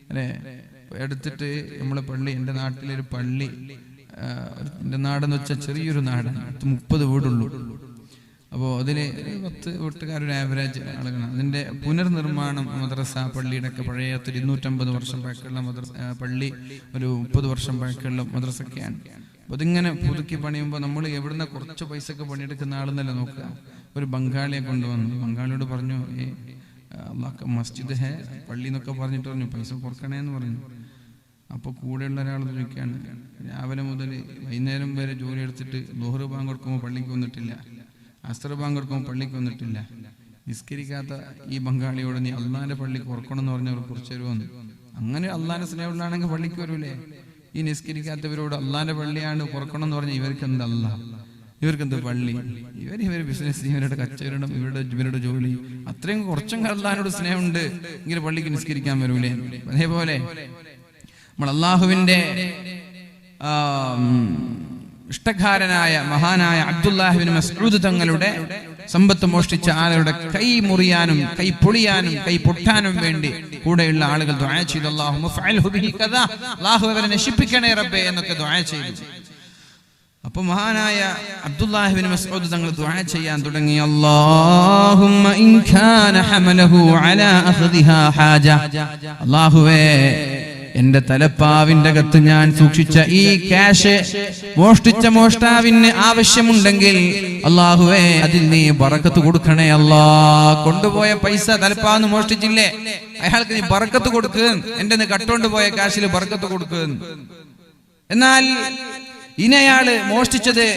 അല്ലെ? എടുത്തിട്ട് നമ്മളെ പള്ളി, എൻ്റെ നാട്ടിലൊരു പള്ളി, എൻ്റെ നാടെന്ന് വെച്ചാൽ ചെറിയൊരു നാടാണ്, 30 വീടുള്ളൂ. അപ്പോൾ അതിൽ 10 വീട്ടുകാരൊരു ആവറേജ് ആളുകളാണ്. അതിൻ്റെ പുനർനിർമ്മാണം മദ്രസ, പള്ളിയുടെ ഒക്കെ പഴയ 250 വർഷം പഴക്കമുള്ള പള്ളി, ഒരു 30 വർഷം പഴക്കമുള്ള മദ്രസൊക്കെയാണ്. അപ്പോൾ അതിങ്ങനെ പുതുക്കി പണിയുമ്പോൾ നമ്മൾ എവിടുന്ന കുറച്ച് പൈസക്ക് പണിയെടുക്കുന്ന ആളെന്നല്ല നോക്കുക. ഒരു ബംഗാളിയെ കൊണ്ടുവന്നു, ബംഗാളിയോട് പറഞ്ഞു, മസ്ജിദ് ഹേ പള്ളി എന്നൊക്കെ പറഞ്ഞിട്ട് പറഞ്ഞു, പൈസ കുറക്കണേന്ന് പറഞ്ഞു. അപ്പോൾ കൂടെയുള്ള ഒരാൾ ചോദിക്കുകയാണ്, രാവിലെ മുതൽ വൈകുന്നേരം വരെ ജോലി എടുത്തിട്ട് ളുഹർ ബാങ്ക് കൊടുക്കുമ്പോൾ പള്ളിക്ക് വന്നിട്ടില്ല, അസ്ർ ബാങ്ക് കൊടുക്കുമ്പോൾ പള്ളിക്ക് വന്നിട്ടില്ല, നിസ്കരിക്കാത്ത ഈ ബംഗാളിയോട് നീ അള്ളാന്റെ പള്ളിക്ക് കുറക്കണം എന്ന് പറഞ്ഞവർ കുറച്ച് തരുമെന്ന്. അങ്ങനെ അള്ളാന്റെ സ്നേഹമുള്ളാണെങ്കിൽ പള്ളിക്ക് വരൂലേ? ഈ നിസ്കരിക്കാത്തവരോട് അള്ളാന്റെ പള്ളിയാണ് കുറക്കണം എന്ന് പറഞ്ഞാൽ ഇവർക്ക് എന്ത് അള്ളാഹ്, ഇവർക്കെന്ത് പള്ളി? ഇവർ ബിസിനസ്, ഇവരുടെ കച്ചവടം, ഇവരുടെ ജോലി, അത്രയും കുറച്ചും അള്ളാഹിനോട് സ്നേഹമുണ്ട് ഇങ്ങനെ പള്ളിക്ക് നിസ്കരിക്കാൻ വരൂലേ? അതേപോലെ നമ്മൾ അള്ളാഹുവിന്റെ ഇഷ്ടക്കാരനായ മഹാനായ അബ്ദുല്ലാഹി ഇബ്നു മസ്ഊദ് തങ്ങളുടെ സമ്പത്ത് മോഷ്ടിച്ച ആളുടെ കൈ മുറിയാനും കൈ പൊളിയാനും കൈ പൊട്ടാനും വേണ്ടി കൂടെയുള്ള ആളുകൾ ദുആ ചെയ്തു. അല്ലാഹുമ്മ ഫഅൽഹു ബിഹി കദാ, അല്ലാഹു അവരെ നശിപ്പിക്കണേ റബ്ബേ എന്നൊക്കെ ദുആ ചെയ്തു. അപ്പോൾ മഹാനായ അബ്ദുല്ലാഹി ഇബ്നു മസ്ഊദ് തങ്ങൾ ദുആ ചെയ്യാൻ തുടങ്ങി. അല്ലാഹുമ്മ ഇൻ കാന ഹമലഹു അലാ അഖ്ദിഹാ ഹാജ, അല്ലാഹുവേ എന്റെ തലപ്പാവിന്റെ അകത്ത് ഞാൻ സൂക്ഷിച്ച ഈ ക്യാഷ് മോഷ്ടിച്ച മോഷ്ടാവിന് ആവശ്യമുണ്ടെങ്കിൽ അല്ലാഹുവേ അതിൽ നീ ബറക്കത്ത് കൊടുക്കണേ അല്ലാ. കൊണ്ടുപോയ പൈസ തലപ്പാന്ന് മോഷ്ടിച്ചില്ലേ, അയാൾക്ക് നീ ബറക്കത്ത് കൊടുക്കുക, എന്റെ കട്ടുകൊണ്ട് പോയ ക്യാഷിൽ ബറക്കത്ത് കൊടുക്കുക. എന്നാൽ ഇനി അയാള് മോഷ്ടിച്ചത്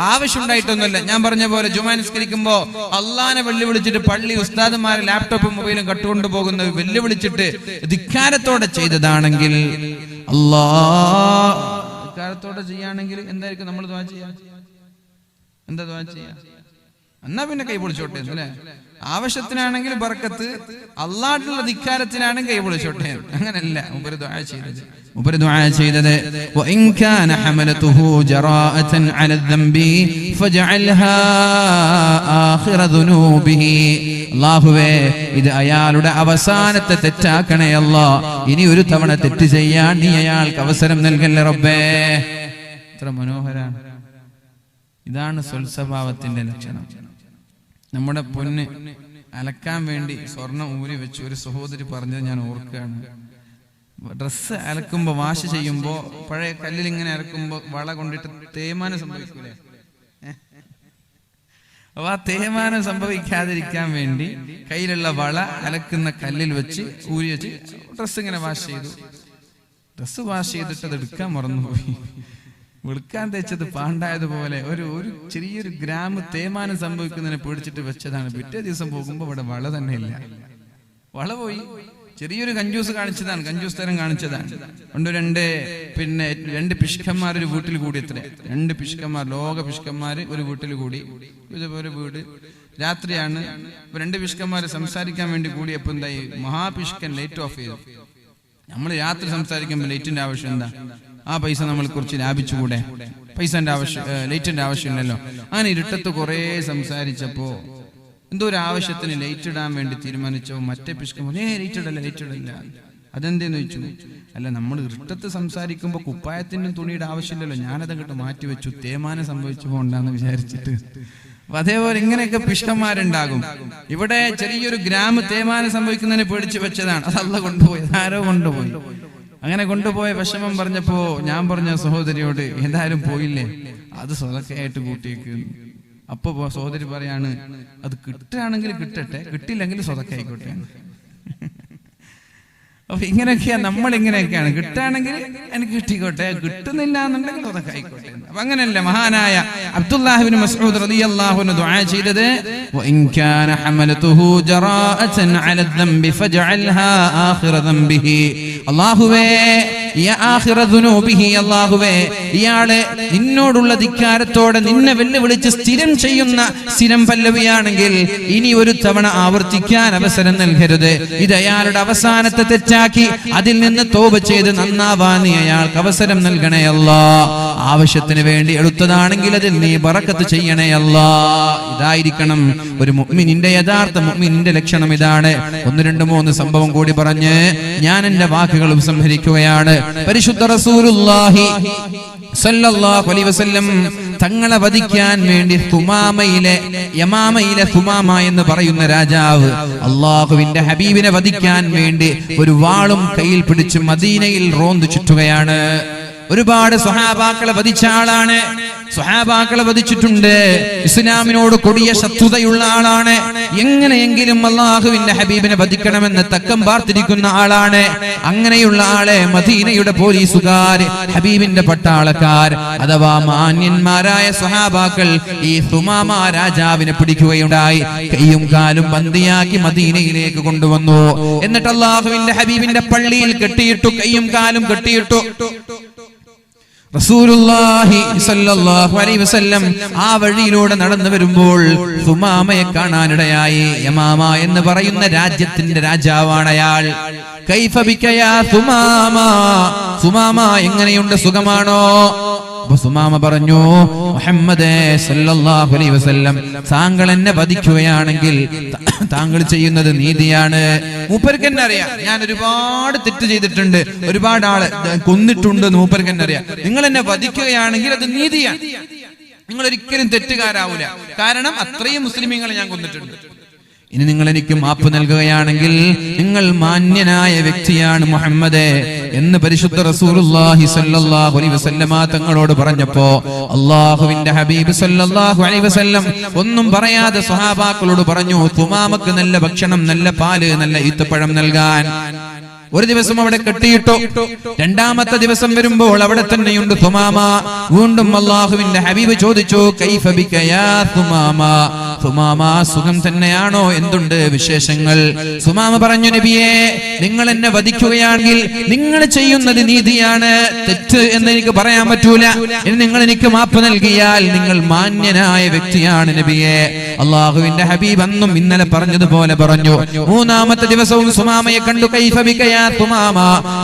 ആവശ്യമുണ്ടായിട്ടൊന്നുമല്ല. ഞാൻ പറഞ്ഞ പോലെ ജുമാ നിസ്കരിക്കുമ്പോ അള്ളാനെ വെല്ലുവിളിച്ചിട്ട് പള്ളി ഉസ്താദുമാരെ ലാപ്ടോപ്പും മൊബൈലും കട്ടുകൊണ്ട് പോകുന്ന വെല്ലുവിളിച്ചിട്ട് ധിക്കാരത്തോടെ ചെയ്തതാണെങ്കിൽ, ധിക്കാരത്തോടെ ചെയ്യാണെങ്കിൽ എന്തായിരിക്കും നമ്മൾ ദുആ ചെയ്യാ? എന്താ ദുആ ചെയ്യാ? എന്നാ പിന്നെ കൈ പൊളിച്ചോട്ടെ അല്ലേ? ആവശ്യത്തിനാണെങ്കിൽ ബർക്കത്ത്, അള്ളാഹുള്ള ധിക്കാരത്തിനാണെങ്കിൽ കൈ പൊളിച്ചോട്ടെ. അങ്ങനല്ല ഉപരി ദുആ ചെയ്തത്. وإن كان حملته جراءة على الذنب فاجعلها آخر ذنوبه. അല്ലാഹുവേ ഇത് അയാളുടെ അവസാനത്തെ തെറ്റാക്കണേ അല്ലാ. ഇനി ഒരു തവണ തെറ്റ് ചെയ്യാൻ നീ അയാൾക്ക് അവസരം നൽകല്ലേ റബ്ബേ. എത്ര മനോഹരാണ്. ഇതാണ് സ്വൽസ്വഭാവത്തിന്റെ ലക്ഷണം. നമ്മുടെ പൊന്ന് അലക്കാൻ വേണ്ടി സ്വർണം ഊരി വെച്ച് ഒരു സഹോദരി പറഞ്ഞത് ഞാൻ ഓർക്കുകയാണ്. ഡ്രസ്സ് അലക്കുമ്പോ വാഷ് ചെയ്യുമ്പോ പഴയ കല്ലിൽ ഇങ്ങനെ അലക്കുമ്പോ വള കൊണ്ടിട്ട് തേയ്മാനം സംഭവിക്കൂലേ? അപ്പൊ ആ തേയ്മാനം സംഭവിക്കാതിരിക്കാൻ വേണ്ടി കയ്യിലുള്ള വള അലക്കുന്ന കല്ലിൽ വെച്ച് ഊരി വെച്ച് ഡ്രസ്സ് ഇങ്ങനെ വാഷ് ചെയ്തു. ഡ്രസ്സ് വാഷ് ചെയ്തിട്ട് അത് എടുക്കാൻ മറന്നുപോയി. വെളുക്കാൻ തേച്ചത് പാണ്ടായതുപോലെ ഒരു ചെറിയൊരു ഗ്രാം തേയ്മാനം സംഭവിക്കുന്നതിനെ പേടിച്ചിട്ട് വെച്ചതാണ്. പിറ്റേ ദിവസം പോകുമ്പോ ഇവിടെ വള തന്നെ ഇല്ല. വള പോയി. ചെറിയൊരു കഞ്ചൂസ് കാണിച്ചതാണ്, കഞ്ചൂസ് തരം കാണിച്ചതാണ്. കൊണ്ട് രണ്ട് പിശുക്കന്മാർ ഒരു വീട്ടിൽ കൂടി. എത്ര 2 പിശുക്കന്മാർ, ലോക പിശുക്കന്മാർ ഒരു വീട്ടിൽ കൂടി. ഇതുപോലെ വീട് രാത്രിയാണ്. 2 പിശുക്കന്മാർ സംസാരിക്കാൻ വേണ്ടി കൂടിയപ്പോ എന്തായി? മഹാപിശുക്കൻ ലൈറ്റ് ഓഫ് ചെയ്തു. നമ്മൾ രാത്രി സംസാരിക്കുമ്പോൾ ലൈറ്റിന്റെ ആവശ്യം എന്താ? ആ പൈസ നമ്മൾ കുറച്ച് ലാഭിച്ചുകൂടെ? പൈസന്റെ ആവശ്യം, ലൈറ്റിന്റെ ആവശ്യമില്ലല്ലോ. അങ്ങനെ ഇരുട്ടത്ത് കുറെ സംസാരിച്ചപ്പോ എന്തോ ഒരു ആവശ്യത്തിന് ലൈറ്റ് ഇടാൻ വേണ്ടി തീരുമാനിച്ചോ മറ്റേ പിശുക്കൻ ലൈറ്റ് ഇടല്ല. അതെന്തേന്ന് ചോദിച്ചു. അല്ല, നമ്മൾ ഇരുട്ടത്ത് സംസാരിക്കുമ്പോ കുപ്പായത്തിനും തുണിയുടെ ആവശ്യമില്ലല്ലോ, ഞാനതങ്ങോട്ട് മാറ്റി വെച്ചു, തേയ്മാനം സംഭവിച്ചു പോകണ്ടെന്ന് വിചാരിച്ചിട്ട്. അപ്പൊ അതേപോലെ ഇങ്ങനെയൊക്കെ പിശുക്കന്മാരുണ്ടാകും. ഇവിടെ ചെറിയൊരു ഗ്രാം തേയ്മാനം സംഭവിക്കുന്നതിനെ പേടിച്ച് വെച്ചതാണ്. അത് അള്ളാഹ് കൊണ്ടുപോയി, ആരോ കൊണ്ടുപോയി. അങ്ങനെ കൊണ്ടുപോയ വിഷമം പറഞ്ഞപ്പോ ഞാൻ പറഞ്ഞ സഹോദരിയോട്, എന്തായാലും പോയില്ലേ, അത് സ്വതക്കയായിട്ട് കൂട്ടിയേക്ക്. അപ്പൊ സഹോദരി പറയാണ്, അത് കിട്ടുകയാണെങ്കിൽ കിട്ടട്ടെ, കിട്ടില്ലെങ്കിൽ സ്വതക്കായിക്കോട്ടെ. അപ്പൊ ഇങ്ങനെയൊക്കെയാ, നമ്മളിങ്ങനെയൊക്കെയാണ്. കിട്ടുകയാണെങ്കിൽ എനിക്ക് കിട്ടിക്കോട്ടെ, കിട്ടുന്നില്ല എന്നുണ്ടെങ്കിൽ അതൊക്കെ ആയിക്കോട്ടെ. അപ്പൊ അങ്ങനെയല്ല മഹാനായ അബ്ദുല്ലാഹി ഇബ്നു മസ്ഊദ് റളിയല്ലാഹു അൻഹു ദുആ ചെയ്തത്. വഇൻ കാന ഹമലതുഹു ജറാഅതൻ അല الذنب ഫജഅൽഹാ ആഖിറ ദംബിഹി. അല്ലാഹുവേ യാ ആഖിറ ദുനൂബിഹി, അല്ലാഹുവേ ഇയാളെ നിന്നോടുള്ള ധിക്കാരത്തോടെ നിന്നെ വെല്ലുവിളിച്ച് സ്ഥിരം ചെയ്യുന്ന സ്ഥിരം പല്ലവിയാണെങ്കിൽ ഇനി ഒരു തവണ ആവർത്തിക്കാൻ അവസരം നൽകരുത്. ഇത് അയാളുടെ അവസാനത്തെ തെറ്റാക്കി അതിൽ നിന്ന് തൗബ ചെയ്ത് നന്നാവാൻ നീ അയാൾക്ക് അവസരം നൽകണേ അല്ലാ. ആവശ്യത്തിന് വേണ്ടി എടുത്തതാണെങ്കിൽ അതിൽ നീ ബറക്കത്ത് ചെയ്യണേ അല്ലാ. ഇതായിരിക്കണം ഒരു മുഅ്മിനിന്റെ യഥാർത്ഥ മുഅ്മിനിന്റെ ലക്ഷണം. ഇതാണ്. 1, 2, 3 സംഭവം കൂടി പറഞ്ഞ് ഞാൻ എന്റെ വാക്കുകൾ ഉപസംഹരിക്കുകയാണ്. പരിശുദ്ധ റസൂലുള്ളാഹി സല്ലല്ലാഹു അലൈഹി വസല്ലം തങ്ങളെ വധിക്കാൻ വേണ്ടി യമാമയിലെ തുമാമ എന്ന് പറയുന്ന രാജാവ് അള്ളാഹുവിന്റെ ഹബീബിനെ വധിക്കാൻ വേണ്ടി ഒരു വാളും കയ്യിൽ പിടിച്ച് മദീനയിൽ റോന്തു ചുറ്റുകയാണ്. ഒരുപാട് സ്വഹാബാക്കളെ വധിച്ച ആളാണ്. സ്വഹാബാക്കളെ വധിച്ചിട്ടുണ്ട്. ഇസ്ലാമിനോട് കൊടിയ ശത്രുതയുള്ള ആളാണ്. എങ്ങനെയെങ്കിലും അള്ളാഹുവിന്റെ ഹബീബിനെ വധിക്കണമെന്ന് തക്കം പാർത്തിരിക്കുന്ന ആളാണ്. അങ്ങനെയുള്ള ആളെ മദീനയുടെ പോലീസുകാർ, ഹബീബിന്റെ പട്ടാളക്കാർ അഥവാ മാന്യന്മാരായ സ്വഹാബാക്കൾ ഈ തുമാമ രാജാവിനെ പിടിക്കുകയുണ്ടായി. കൈയും കാലും ബന്ദിയാക്കി മദീനയിലേക്ക് കൊണ്ടുവന്നു. എന്നിട്ട് അള്ളാഹുവിന്റെ ഹബീബിന്റെ പള്ളിയിൽ കെട്ടിയിട്ടു, കൈയും കാലും കെട്ടിയിട്ടു. റസൂലുള്ളാഹി സ്വല്ലല്ലാഹു അലൈഹി വസല്ലം ആ വഴിയിലൂടെ നടന്നു വരുമ്പോൾ തുമാമയെ കാണാനിടയായി. യമാമ എന്ന് പറയുന്ന രാജ്യത്തിന്റെ രാജാവാണ് അയാൾ. കൈഫ ബിക യാ തുമാമ, തുമാമ എങ്ങനെയുണ്ട്, സുഖമാണോ? സുമാമ പറഞ്ഞു, മുഹമ്മദേ സല്ലല്ലാഹു അലൈഹി വസല്ലം, താങ്കൾ എന്നെ വധിക്കുകയാണെങ്കിൽ താങ്കൾ ചെയ്യുന്നത് നീതിയാണ്. മൂപ്പർക്ക് എന്നെ അറിയാം, ഞാൻ ഒരുപാട് തെറ്റ് ചെയ്തിട്ടുണ്ട്, ഒരുപാട് ആളെ കൊന്നിട്ടുണ്ട്. മൂപ്പർക്ക് എന്നെ അറിയാം. നിങ്ങൾ എന്നെ വധിക്കുകയാണെങ്കിൽ അത് നീതിയാണ്. നിങ്ങൾ ഒരിക്കലും തെറ്റുകാരാവൂല. കാരണം അത്രയും മുസ്ലിമീങ്ങളെ ഞാൻ കൊന്നിട്ടുണ്ട്. ഇനി നിങ്ങൾ എനിക്ക് മാപ്പ് നൽകുകയാണെങ്കിൽ നിങ്ങൾ മാന്യനായ വ്യക്തിയാണ് മുഹമ്മദേ എന്ന് പരിശുദ്ധ റസൂലുള്ളാഹി സ്വല്ലല്ലാഹു അലൈഹി വസല്ലമ തങ്ങളോട് പറഞ്ഞപ്പോ അല്ലാഹുവിന്റെ ഹബീബ് സ്വല്ലല്ലാഹു അലൈഹി വസല്ലം ഒന്നും പറയാതെ സ്വഹാബാക്കളോട് പറഞ്ഞു, തുമാമക്ക് നല്ല ഭക്ഷണം, നല്ല പാല്, നല്ല ഈത്തപ്പഴം നൽകാൻ. ഒരു ദിവസം അവിടെ കെട്ടിയിട്ടു. രണ്ടാമത്തെ ദിവസം വരുമ്പോൾ അവിടെ തന്നെയുണ്ട് തുമാമ. വീണ്ടും അല്ലാഹുവിന്റെ ഹബീബ് ചോദിച്ചു, കൈഫ ബിക യാ തുമാമ, തുമാമ സുഖം തന്നെയാണോ, എന്തുണ്ട് വിശേഷങ്ങൾ? സുമാമ പറഞ്ഞു, നബിയേ, നിങ്ങൾ എന്നെ വധിക്കുകയാണെങ്കിൽ നിങ്ങൾ ചെയ്യുന്നത് നീതിയാണ്, തെറ്റ് എന്ന് എനിക്ക് പറയാൻ പറ്റൂല. ഇനി നിങ്ങൾ എനിക്ക് മാപ്പ് നൽകിയാൽ നിങ്ങൾ മാന്യനായ വ്യക്തിയാണ് നബിയേ. അല്ലാഹുവിന്റെ ഹബീബ് അന്നും ഇന്നലെ പറഞ്ഞതുപോലെ പറഞ്ഞു. മൂന്നാമത്തെ ദിവസവും സുമാമയെ കണ്ടു. കൈഫ ബിക യാ തുമാമ,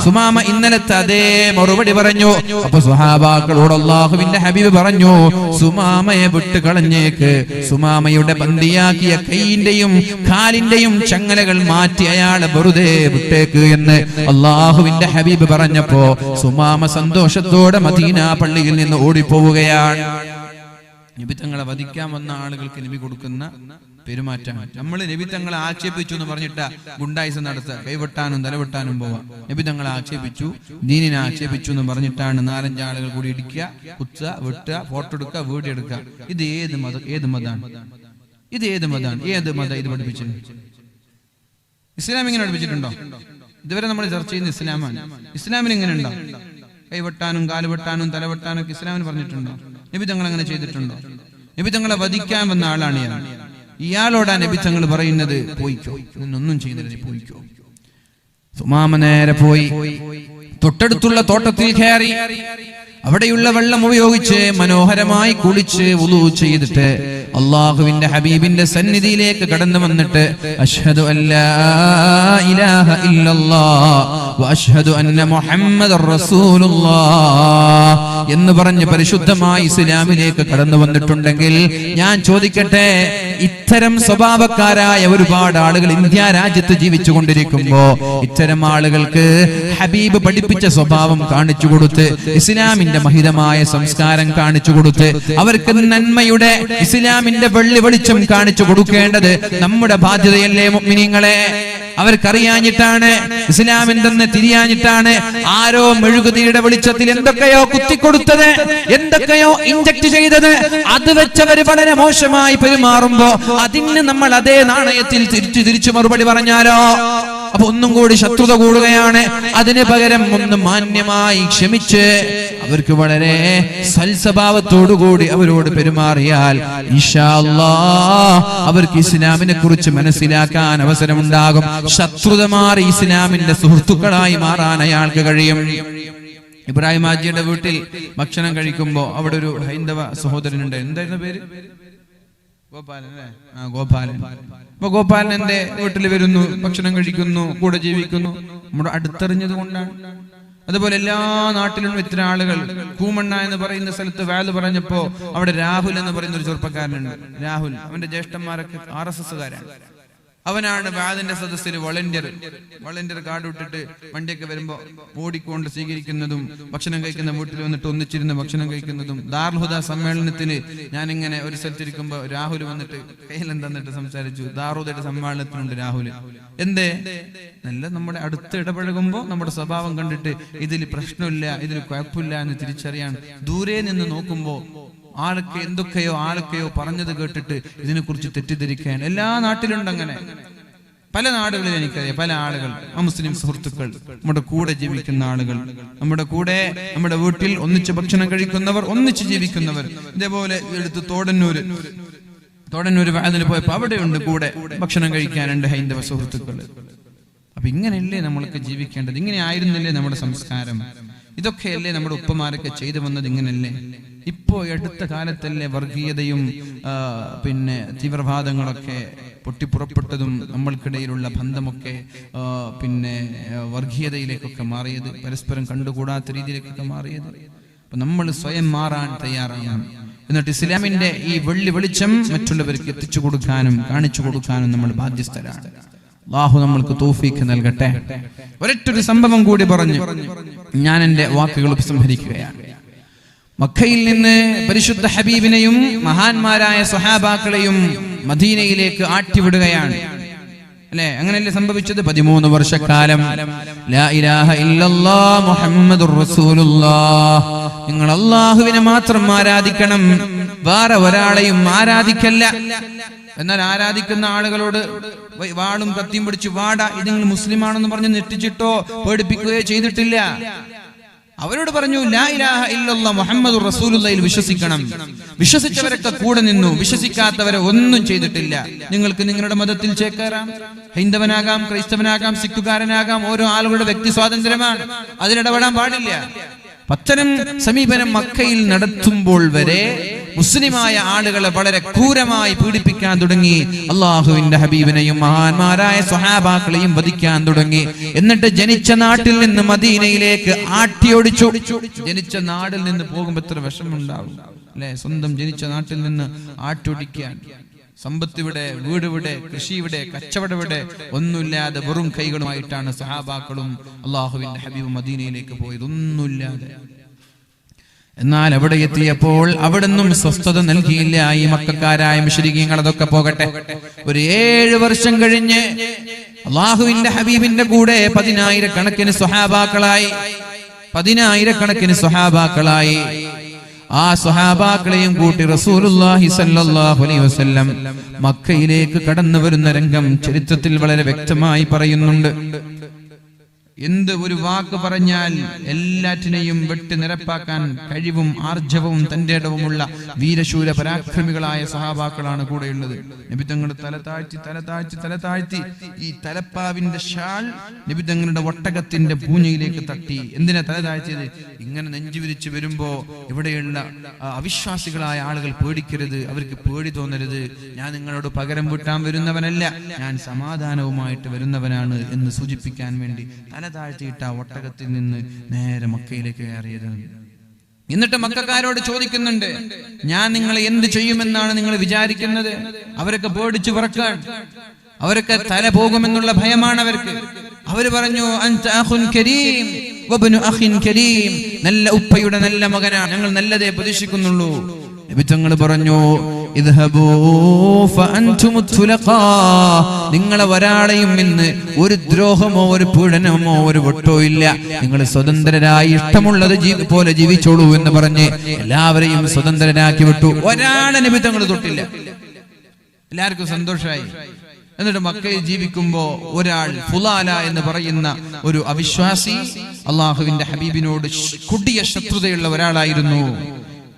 സുമാമ ഇന്നലത്തെ അതേ മറുപടി പറഞ്ഞു. അപ്പൊ സ്വഹാബാക്കളോട് അല്ലാഹുവിന്റെ ഹബീബ് പറഞ്ഞു, സുമാമയെ വിട്ട് കളഞ്ഞേക്ക്. സുമാമയുടെ ബന്ദിയാക്കിയ കൈയിന്റെയും കാലിന്റെയും ചങ്ങലകൾ മാറ്റി അയാളെ വെറുതെ വിട്ടേക്ക് എന്ന് അല്ലാഹുവിന്റെ ഹബീബ് പറഞ്ഞപ്പോ സുമാമ സന്തോഷത്തോടെ മദീന പള്ളിയിൽ നിന്ന് ഓടിപ്പോവുകയാണ്. നബി തങ്ങളെ വധിക്കാൻ വന്ന ആളുകൾക്ക് നബി കൊടുക്കുന്ന പെരുമാറ്റമാണ്. നമ്മൾ നബി തങ്ങളെ ആക്ഷേപിച്ചു എന്ന് പറഞ്ഞിട്ട് ഗുണ്ടായിസം നടത്തുക, കൈവെട്ടാനും തലവെട്ടാനും പോവാം. നബി തങ്ങളെ ആക്ഷേപിച്ചു, ദീനിനെ ആക്ഷേപിച്ചു എന്ന് പറഞ്ഞിട്ടാണ് 4-5 ആളുകൾ കൂടി ഇടിക്കുക, കുത്തുക, വെട്ടുക, ഫോട്ടോ എടുക്കുക, വീഡിയോ എടുക്കുക. ഇത് ഏത് മതമാണ്? ഇത് ഏത് മതമാണ്? ഏത് മതം ഇത് പഠിപ്പിച്ചത്? ഇസ്ലാം ഇങ്ങനെ പഠിപ്പിച്ചിട്ടുണ്ടോ? ഇതുവരെ നമ്മൾ ചർച്ച ചെയ്യുന്ന ഇസ്ലാമാണ്. ഇസ്ലാമിൽ ഇങ്ങനെ ഉണ്ടോ? കൈവെട്ടാനും കാലുവെട്ടാനും തലവെട്ടാനും ഒക്കെ ഇസ്ലാമിന് പറഞ്ഞിട്ടുണ്ടോ? നബി തങ്ങൾ അങ്ങനെ ചെയ്തിട്ടുണ്ടോ? നബി തങ്ങളെ വധിക്കാൻ വന്ന ആളാണ് ഇയാളോടാ നബി തങ്ങൾ പറയുന്നത്, പോയിക്കോ, നിന്നൊന്നും ചെയ്യുന്നില്ല, പോയിക്കോ. സുമാമ നേരെ പോയി തൊട്ടടുത്തുള്ള തോട്ടത്തിൽ കയറി അവിടെയുള്ള വെള്ളം ഉപയോഗിച്ച് മനോഹരമായി കുളിച്ച് വുളൂ ചെയ്തിട്ട് അല്ലാഹുവിന്റെ ഹബീബിന്റെ സന്നിധിയിലേക്ക് കടന്നു വന്നിട്ട് അശ്ഹദു അല്ലാ ഇലാഹ ഇല്ലല്ലാഹ് വഅശ്ഹദു അന്ന മുഹമ്മദർ റസൂലുള്ളാഹ് എന്ന് പറഞ്ഞ് പരിശുദ്ധമായ ഇസ്ലാമിലേക്ക് കടന്നു വന്നിട്ടുണ്ടെങ്കിൽ ഞാൻ ചോദിക്കട്ടെ, ഇത്തരം സ്വഭാവക്കാരായ ഒരുപാട് ആളുകൾ ഇന്ത്യ രാജ്യത്ത് ജീവിച്ചു കൊണ്ടിരിക്കുമ്പോ ഇത്തരം ആളുകൾക്ക് ഹബീബ് പഠിപ്പിച്ച സ്വഭാവം കാണിച്ചു കൊടുത്ത്, ഇസ്ലാമിന്റെ മഹിതമായ സംസ്കാരം കാണിച്ചു കൊടുത്ത്, അവർക്ക് നന്മയുടെ ഇസ്ലാമിന്റെ വെള്ളി വെളിച്ചം കാണിച്ചു കൊടുക്കേണ്ടത് നമ്മുടെ ബാധ്യതയല്ലേ മുഅ്മിനീങ്ങളെ? അവർക്കറിയാഞ്ഞിട്ടാണ്, ഇസ്ലാമിന്റെ തിരിയാഞ്ഞിട്ടാണ് ആരോ മെഴുകുതിരിയുടെ വെളിച്ചത്തിൽ എന്തൊക്കെയോ കുത്തിക്കൊടുത്തത്, എന്തൊക്കെയോ ഇഞ്ചക്ട് ചെയ്തത്. അത് വെച്ചവര് വളരെ മോശമായി പെരുമാറുമ്പോ അതിന് നമ്മൾ അതേ നാണയത്തിൽ തിരിച്ചു മറുപടി പറഞ്ഞാലോ? അപ്പൊ ഒന്നും കൂടി ശത്രുത കൂടുകയാണ്. അതിന് പകരം ഒന്ന് മാന്യമായി ക്ഷമിച്ച് അവർക്ക് വളരെ സൽസ്വഭാവത്തോടുകൂടി അവരോട് പെരുമാറിയാൽ ഇൻഷാ അല്ലാഹ് അവർക്ക് ഇസ്ലാമിനെ കുറിച്ച് മനസ്സിലാക്കാൻ അവസരമുണ്ടാകും. ശത്രുത മാറി ഇസ്ലാമിന്റെ സുഹൃത്തുക്കളായി മാറാൻ അയാൾക്ക് കഴിയും. ഇബ്രാഹിം ഹാജിയുടെ വീട്ടിൽ ഭക്ഷണം കഴിക്കുമ്പോ അവിടെ ഒരു ഹൈന്ദവ സഹോദരനുണ്ട്. എന്തായിരുന്നു പേര്? ഗോപാലൻ അല്ലേ? ഗോപാലൻ. അപ്പൊ ഗോപാലൻ എന്റെ വീട്ടിൽ വരുന്നു, ഭക്ഷണം കഴിക്കുന്നു, കൂടെ ജീവിക്കുന്നു. നമ്മുടെ അടുത്തെറിഞ്ഞത് കൊണ്ടാണ്. അതുപോലെ എല്ലാ നാട്ടിലും ഇത്തരം ആളുകൾ. കൂമണ്ണ എന്ന് പറയുന്ന സ്ഥലത്ത് വാല് പറഞ്ഞപ്പോ അവിടെ രാഹുൽ എന്ന് പറയുന്ന ഒരു ചെറുപ്പക്കാരനുണ്ട്. രാഹുൽ, അവന്റെ ജ്യേഷ്ഠന്മാരൊക്കെ RSSകാരാണ്. അവനാണ് വാദിന്റെ സദസ്സിൽ വളണ്ടിയർ കാർഡ് ഇട്ടിട്ട് വണ്ടിയൊക്കെ വരുമ്പോ ഓടിക്കൊണ്ട് സ്വീകരിക്കുന്നതും ഭക്ഷണം കഴിക്കുന്ന വീട്ടിൽ വന്നിട്ട് ഒന്നിച്ചിരുന്ന് ഭക്ഷണം കഴിക്കുന്നതും. ദാറുൽ ഹുദ സമ്മേളനത്തിന് ഞാനിങ്ങനെ ഒരു സ്ഥലത്തിരിക്കുമ്പോ രാഹുൽ വന്നിട്ട് കയ്യിലും തന്നിട്ട് സംസാരിച്ചു. ദാറുദയുടെ സമ്മേളനത്തിനുണ്ട് രാഹുല്. എന്തേ? നല്ല നമ്മുടെ അടുത്ത് ഇടപഴകുമ്പോ നമ്മുടെ സ്വഭാവം കണ്ടിട്ട് ഇതിൽ പ്രശ്നമില്ല, ഇതിൽ കുഴപ്പമില്ല എന്ന് തിരിച്ചറിയാൻ ദൂരെ നിന്ന് നോക്കുമ്പോ ആരൊക്കെയോ പറഞ്ഞത് കേട്ടിട്ട് ഇതിനെ കുറിച്ച് തെറ്റിദ്ധരിക്കാൻ എല്ലാ നാട്ടിലുണ്ട്. അങ്ങനെ പല നാടുകളിൽ എനിക്കറിയാം. പല ആളുകൾ, മുസ്ലിം സുഹൃത്തുക്കൾ, നമ്മുടെ കൂടെ ജീവിക്കുന്ന ആളുകൾ, നമ്മുടെ കൂടെ നമ്മുടെ വീട്ടിൽ ഒന്നിച്ച് ഭക്ഷണം കഴിക്കുന്നവർ, ഒന്നിച്ച് ജീവിക്കുന്നവർ. ഇതേപോലെ എടുത്ത് തോടന്നൂര് അതിന് പോയപ്പോ അവിടെയുണ്ട് കൂടെ ഭക്ഷണം കഴിക്കാനുണ്ട് ഹൈന്ദവ സുഹൃത്തുക്കൾ. അപ്പൊ ഇങ്ങനെയല്ലേ നമ്മൾക്ക് ജീവിക്കേണ്ടത്? ഇങ്ങനെ ആയിരുന്നില്ലേ നമ്മുടെ സംസ്കാരം? ഇതൊക്കെയല്ലേ നമ്മുടെ ഉപ്പമാരൊക്കെ ചെയ്തു വന്നത്? ഇങ്ങനല്ലേ? ഇപ്പോ അടുത്ത കാലത്തല്ലേ വർഗീയതയും പിന്നെ തീവ്രവാദങ്ങളൊക്കെ പൊട്ടിപ്പുറപ്പെട്ടതും നമ്മൾക്കിടയിലുള്ള ബന്ധമൊക്കെ പിന്നെ വർഗീയതയിലേക്കൊക്കെ മാറിയത്, പരസ്പരം കണ്ടുകൂടാത്ത രീതിയിലേക്കൊക്കെ മാറിയത്. നമ്മൾ സ്വയം മാറാൻ തയ്യാറാണ്. എന്നിട്ട് ഇസ്ലാമിന്റെ ഈ വെളിച്ചം മറ്റുള്ളവർക്ക് എത്തിച്ചു കൊടുക്കാനും കാണിച്ചു കൊടുക്കാനും നമ്മൾ ബാധ്യസ്ഥരാണ്. അല്ലാഹു നമ്മൾക്ക് തൗഫീഖ് നൽകട്ടെ. ഒരൊറ്റൊരു സംഭവം കൂടി പറഞ്ഞു ഞാൻ എന്റെ വാക്കുകൾ ഉപസംഹരിക്കുകയാണ്. മക്കയിൽ നിന്ന് പരിശുദ്ധ ഹബീബിനെയും മഹാന്മാരായ സ്വഹാബാക്കളെയും മദീനയിലേക്ക് ആട്ടിവിടുകയാണ്. അല്ലെ, അങ്ങനെയല്ലേ സംഭവിച്ചത്? 13 വർഷക്കാലം ലാ ഇലാഹ ഇല്ലല്ലാഹ് മുഹമ്മദുർ റസൂലുള്ളാഹ്, നിങ്ങൾ അല്ലാഹുവിനെ മാത്രം ആരാധിക്കണം, വേറെ ഒരാളെയും ആരാധിക്കല്ല. എന്നാൽ ആരാധിക്കുന്ന ആളുകളോട് വാളും കത്തിയും പിടിച്ച് വാടാ ഇത് നിങ്ങൾ മുസ്ലിമാണെന്ന് പറഞ്ഞ് നെറ്റിച്ചിട്ടോ പേടിപ്പിക്കുകയോ ചെയ്തിട്ടില്ല. അവരോട് പറഞ്ഞു ലാ ഇലാഹ ഇല്ലല്ലാഹ് മുഹമ്മദുർ റസൂലുള്ളാഹിൽ വിശ്വസിക്കണം. വിശ്വസിച്ചവരൊക്കെ കൂടെ നിന്നു, വിശ്വസിക്കാത്തവരെ ഒന്നും ചെയ്തിട്ടില്ല. നിങ്ങൾക്ക് നിങ്ങളുടെ മതത്തിൽ ചേക്കേറാം, ഹൈന്ദവനാകാം, ക്രൈസ്തവനാകാം, സിഖുകാരനാകാം, ഓരോ ആളുകളുടെ വ്യക്തി സ്വാതന്ത്ര്യമാണ്, അതിലിടപെടാൻ പാടില്ല. അത്തരം സമീപനം മക്കയിൽ നടത്തുമ്പോൾ വരെ മുസ്ലിമായ ആളുകളെ വളരെ ക്രൂരമായി പീഡിപ്പിക്കാൻ തുടങ്ങി. അള്ളാഹുവിന്റെ ഹബീബിനെയും മഹാന്മാരായ സ്വഹാബാക്കളെയും വധിക്കാൻ തുടങ്ങി. എന്നിട്ട് ജനിച്ച നാട്ടിൽ നിന്ന് മദീനയിലേക്ക് ആട്ടിയോടിച്ചു. ജനിച്ച നാട്ടിൽ നിന്ന് പോകുമ്പോൾ എത്ര വിഷമമുണ്ടാവും അല്ലെ? സ്വന്തം ജനിച്ച നാട്ടിൽ നിന്ന് ആട്ടിയോടിക്കാൻ. സമ്പത്തിവിടെ, വീടിവിടെ, കൃഷിയുടെ, കച്ചവടവിടെ ഒന്നുമില്ലാതെ വെറും കൈകളുമായിട്ടാണ് സഹാബാക്കളും അള്ളാഹുവിന്റെ ഹബീബ് മദീനയിലേക്ക് പോയത്, ഒന്നുമില്ലാതെ. എന്നാൽ അവിടെ എത്തിയപ്പോൾ അവിടുന്നും സ്വസ്ഥത നൽകിയില്ല ഈ മക്കക്കാരായ മുശ്രിക്കീങ്ങൾ. അതൊക്കെ പോകട്ടെ, ഒരു 7 വർഷം കഴിഞ്ഞ് അള്ളാഹുവിന്റെ ഹബീബിന്റെ കൂടെ 10,000 സ്വഹാബാക്കളായി. ആ സ്വഹാബാക്കളെയും കൂട്ടി റസൂലുള്ളാഹി സ്വല്ലല്ലാഹു അലൈഹി വസല്ലം മക്കയിലേക്ക് കടന്നു വരുന്ന രംഗം ചരിത്രത്തിൽ വളരെ വ്യക്തമായി പറയുന്നുണ്ട്. എന്ത് ഒരു വാക്ക് പറഞ്ഞാൽ എല്ലാറ്റിനെയും വെട്ടി നിരപ്പാക്കാൻ കഴിവും ആർജവവും തന്റെ ഇടവുമുള്ള വീരശൂര പരാക്രമികളായ സഹാബാക്കളാണ് കൂടെയുള്ളത്. നബി തങ്ങൾ തല താഴ്ത്തി ഈ തലപ്പാവിന്റെ ഷാൾ നബി തങ്ങളുടെ ഒട്ടകത്തിന്റെ പൂഞ്ഞയിലേക്ക് തട്ടി. എന്തിനാ തല താഴ്ത്തിയത്? ഇങ്ങനെ നെഞ്ചുവിരിച്ച് വരുമ്പോ ഇവിടെയുള്ള അവിശ്വാസികളായ ആളുകൾ പേടിക്കരുത്, അവർക്ക് പേടി തോന്നരുത്. ഞാൻ നിങ്ങളോട് പകരം വീട്ടാൻ വരുന്നവനല്ല, ഞാൻ സമാധാനവുമായിട്ട് വരുന്നവനാണ് എന്ന് സൂചിപ്പിക്കാൻ വേണ്ടി തല താഴ്ത്തിയിട്ട ഒട്ടകത്തിൽ നിന്ന് നേരെ മക്കയിലേക്ക് കയറിയത്. എന്നിട്ട് മക്കക്കാരോട് ചോദിക്കുന്നുണ്ട്, ഞാൻ നിങ്ങളെ എന്ത് ചെയ്യുമെന്നാണ് നിങ്ങൾ വിചാരിക്കുന്നത്? അവരൊക്കെ പേടിച്ചു വിറക്കാൻ, അവരൊക്കെ തല പോകുമെന്നുള്ള ഭയമാണ് അവർക്ക്. അവര് പറഞ്ഞു അൻത അഖുൻ കരീം വബ്നു അഖിൻ കരീം, നല്ല ഉപ്പയുടെ നല്ല മകനാണ്, ഞങ്ങൾ നല്ലതേ പ്രതീക്ഷിക്കുന്നുള്ളൂ. നബി തങ്ങൾ പറഞ്ഞു ഇദ്ഹബൂ ഫഅൻതുമുത് തുലഖാ, നിങ്ങളെ ഒരാളെയും ഇന്ന് ഒരു ദ്രോഹമോ ഒരു പീഡനമോ ഒരു വട്ടോ ഇല്ല, നിങ്ങൾ സ്വതന്ത്രരായി ഇഷ്ടമുള്ളത് പോലെ ജീവിച്ചോളൂ എന്ന് പറഞ്ഞ് എല്ലാവരെയും സ്വതന്ത്രരാക്കി വിട്ടു. ഒരാളെ നബി തങ്ങൾ തൊട്ടില്ല. എല്ലാവർക്കും സന്തോഷമായി. എന്നിട്ട് മക്കയിൽ ജീവിക്കുമ്പോ ഒരാൾ ഫുലാല എന്ന് പറയുന്ന ഒരു അവിശ്വാസി അള്ളാഹുവിന്റെ ഹബീബിനോട് കൊടിയ ശത്രുതയുള്ള ഒരാളായിരുന്നു.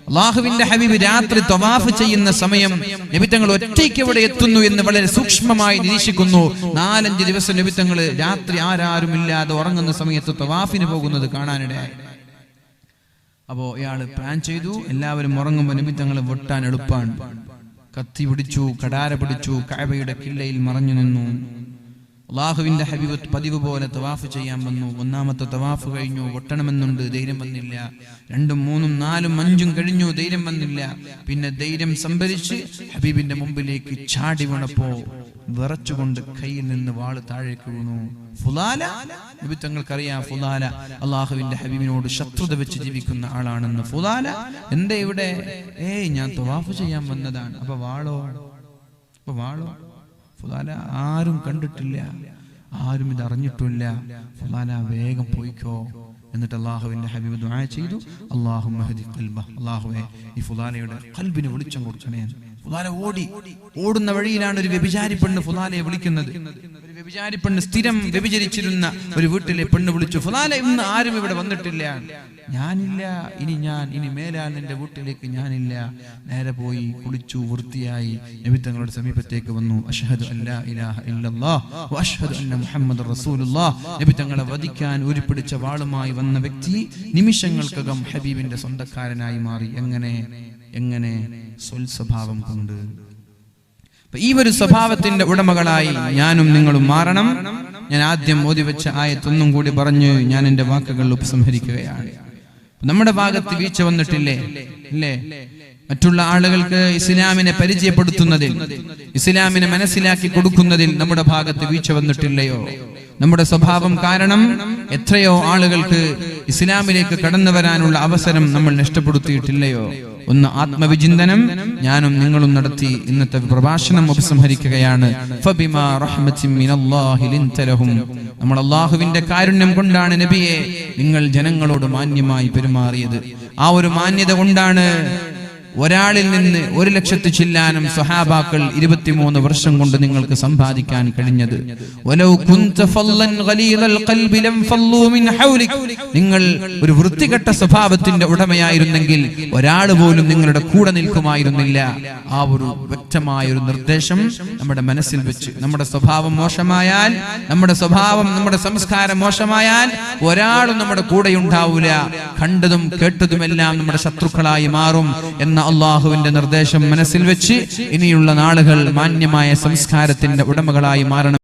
അള്ളാഹുവിന്റെ ഹബീബ് രാത്രി തവാഫ് ചെയ്യുന്ന സമയം നബി തങ്ങൾ ഒറ്റയ്ക്ക് എവിടെ എത്തുന്നു എന്ന് വളരെ സൂക്ഷ്മമായി നിരീക്ഷിക്കുന്നു. 4-5 ദിവസം നബി തങ്ങൾ രാത്രി ആരാരുമില്ലാതെ ഉറങ്ങുന്ന സമയത്ത് തവാഫിന് പോകുന്നത് കാണാനിടയായി. അപ്പോ ഇയാള് പ്ലാൻ ചെയ്തു, എല്ലാവരും ഉറങ്ങുമ്പോൾ നബി തങ്ങൾ വെട്ടാൻ എളുപ്പമാണ്. കത്തി പിടിച്ചു, കടാര പിടിച്ചു, കഅബയുടെ കില്ലയിൽ മറഞ്ഞു നിന്നു. അള്ളാഹുവിന്റെ ഹബീബ് പതിവ് പോലെ തവാഫ് ചെയ്യാൻ വന്നു. 1ാമത്തെ തവാഫ് കഴിഞ്ഞു, വെട്ടണമെന്നുണ്ട്, ധൈര്യം വന്നില്ല. 2ഉം 3ഉം 4ഉം 5ഉം കഴിഞ്ഞു, ധൈര്യം വന്നില്ല. പിന്നെ ധൈര്യം സംഭരിച്ച് ഹബീബിന്റെ മുമ്പിലേക്ക് ചാടി വീണപ്പോ വിറച്ചുകൊണ്ട് കയ്യിൽ നിന്ന് വാള് താഴേക്ക് വീണു. ഫുലാല, നബി തങ്ങൾക്കറിയാം ഫുലാല അള്ളാഹുവിന്റെ ഹബീബിനോട് ശത്രുത വെച്ച് ജീവിക്കുന്ന ആളാണെന്ന്. ഫുലാല എന്തേ ഇവിടെ? ഞാൻ തവാഫ് ചെയ്യാൻ വന്നതാണ്. അപ്പൊ വാളോ? ഫുലാല ആരും കണ്ടിട്ടില്ല, ആരും ഇത് അറിഞ്ഞിട്ടില്ല. ഫുലാല വേഗം പോയിക്കോ. എന്നിട്ട് അള്ളാഹുവിന്റെ ഹബീബ് ദുആ ചെയ്തു, അല്ലാഹുമ്മ ഹദി ഖൽബഹ, അല്ലാഹുവേ ഈ ഫുലാലയുടെ ഖൽബിന് വെളിച്ചം കൊടുക്കണേ. ഫുലാല ഓടുന്ന വഴിയിലാണ് ഒരു വ്യഭിചാരി പെണ്ണ് ഫുലാലയെ വിളിക്കുന്നത്. ഒരു വ്യഭിചാരി പെണ്ണ് സ്ഥിരം വ്യഭിചരിച്ചിരുന്ന ഒരു വീട്ടിലെ പെണ്ണ് വിളിച്ചു, ഫുലാല ഇന്ന് ആരും ഇവിടെ വന്നിട്ടില്ല, ഞാനില്ല, ഇനി മേലാൽ നിന്റെ വീട്ടിലേക്ക് ഞാനില്ല. നേരെ പോയി കുളിച്ചു വൃത്തിയായി നബി തങ്ങളുടെ സമീപത്തേക്ക് വന്നു. അഷ്ഹദു അല്ലാ ഇലാഹ ഇല്ലല്ലാഹ് വ അഷ്ഹദു അന്ന മുഹമ്മദർ റസൂലുള്ളാഹ്. നബി തങ്ങളെ വധിക്കാൻ ഉരുപ്പിടിച്ച വാളുമായി വന്ന വ്യക്തി നിമിഷങ്ങൾക്കകം ഹബീബിന്റെ സ്വന്തക്കാരനായി മാറി. എങ്ങനെ സ്വൽസ്വഭാവം കൊണ്ട്. ഈ ഒരു സ്വഭാവത്തിന്റെ ഉടമകളായി ഞാനും നിങ്ങളും മാറണം. ഞാൻ ആദ്യം ഓതി വെച്ച ആയത്തൊന്നും കൂടി പറഞ്ഞ് ഞാൻ എന്റെ വാക്കുകൾ ഉപസംഹരിക്കുകയാണ്. നമ്മുടെ ഭാഗത്ത് വീഴ്ച വന്നിട്ടില്ലേ? ഇല്ലേ? മറ്റുള്ള ആളുകൾക്ക് ഇസ്ലാമിനെ പരിചയപ്പെടുത്തുന്നതിൽ, ഇസ്ലാമിനെ മനസ്സിലാക്കി കൊടുക്കുന്നതിൽ നമ്മുടെ ഭാഗത്ത് വീഴ്ച വന്നിട്ടില്ലയോ? നമ്മുടെ സ്വഭാവം കാരണം എത്രയോ ആളുകൾക്ക് ഇസ്ലാമിലേക്ക് കടന്നു വരാനുള്ള അവസരം നമ്മൾ നഷ്ടപ്പെടുത്തിയിട്ടില്ലയോ? ഒന്ന് ആത്മവിചിന്തനം ഞാനും നിങ്ങളും നടത്തി ഇന്നത്തെ പ്രഭാഷണം ഉപസംഹരിക്കുകയാണ്. ഫബിമാ റഹ്മത്തിൻ മിനല്ലാഹി ലിൻത ലഹും. നമ്മൾ അല്ലാഹുവിന്റെ കാരുണ്യം കൊണ്ടാണ് നബിയെ നിങ്ങൾ ജനങ്ങളോട് മാന്യമായി പെരുമാറിയത്. ആ ഒരു മാന്യത കൊണ്ടാണ് ഒരാളിൽ നിന്ന് 1,00,000 ചില്ലാനം സ്വഹാബാക്കൾ 23 വർഷം കൊണ്ട് നിങ്ങൾക്ക് സമ്പാദിക്കാൻ കഴിഞ്ഞത്. നിങ്ങൾ ഒരു വൃത്തികെട്ട സ്വഭാവത്തിന്റെ ഉടമയായിരുന്നെങ്കിൽ ഒരാൾ പോലും നിങ്ങളുടെ കൂടെ നിൽക്കുമായിരുന്നില്ല. ആ ഒരു വ്യക്തമായ ഒരു നിർദ്ദേശം നമ്മുടെ മനസ്സിൽ വെച്ച്, നമ്മുടെ സ്വഭാവം മോശമായാൽ, നമ്മുടെ സംസ്കാരം മോശമായാൽ ഒരാളും നമ്മുടെ കൂടെ ഉണ്ടാവൂല. കണ്ടതും കേട്ടതുമെല്ലാം നമ്മുടെ ശത്രുക്കളായി മാറും എന്ന അള്ളാഹുവിന്റെ നിർദ്ദേശം മനസ്സിൽ വെച്ച് ഇനിയുള്ള നാളുകൾ മാന്യമായ സംസ്കാരത്തിന്റെ ഉടമകളായി മാറണം.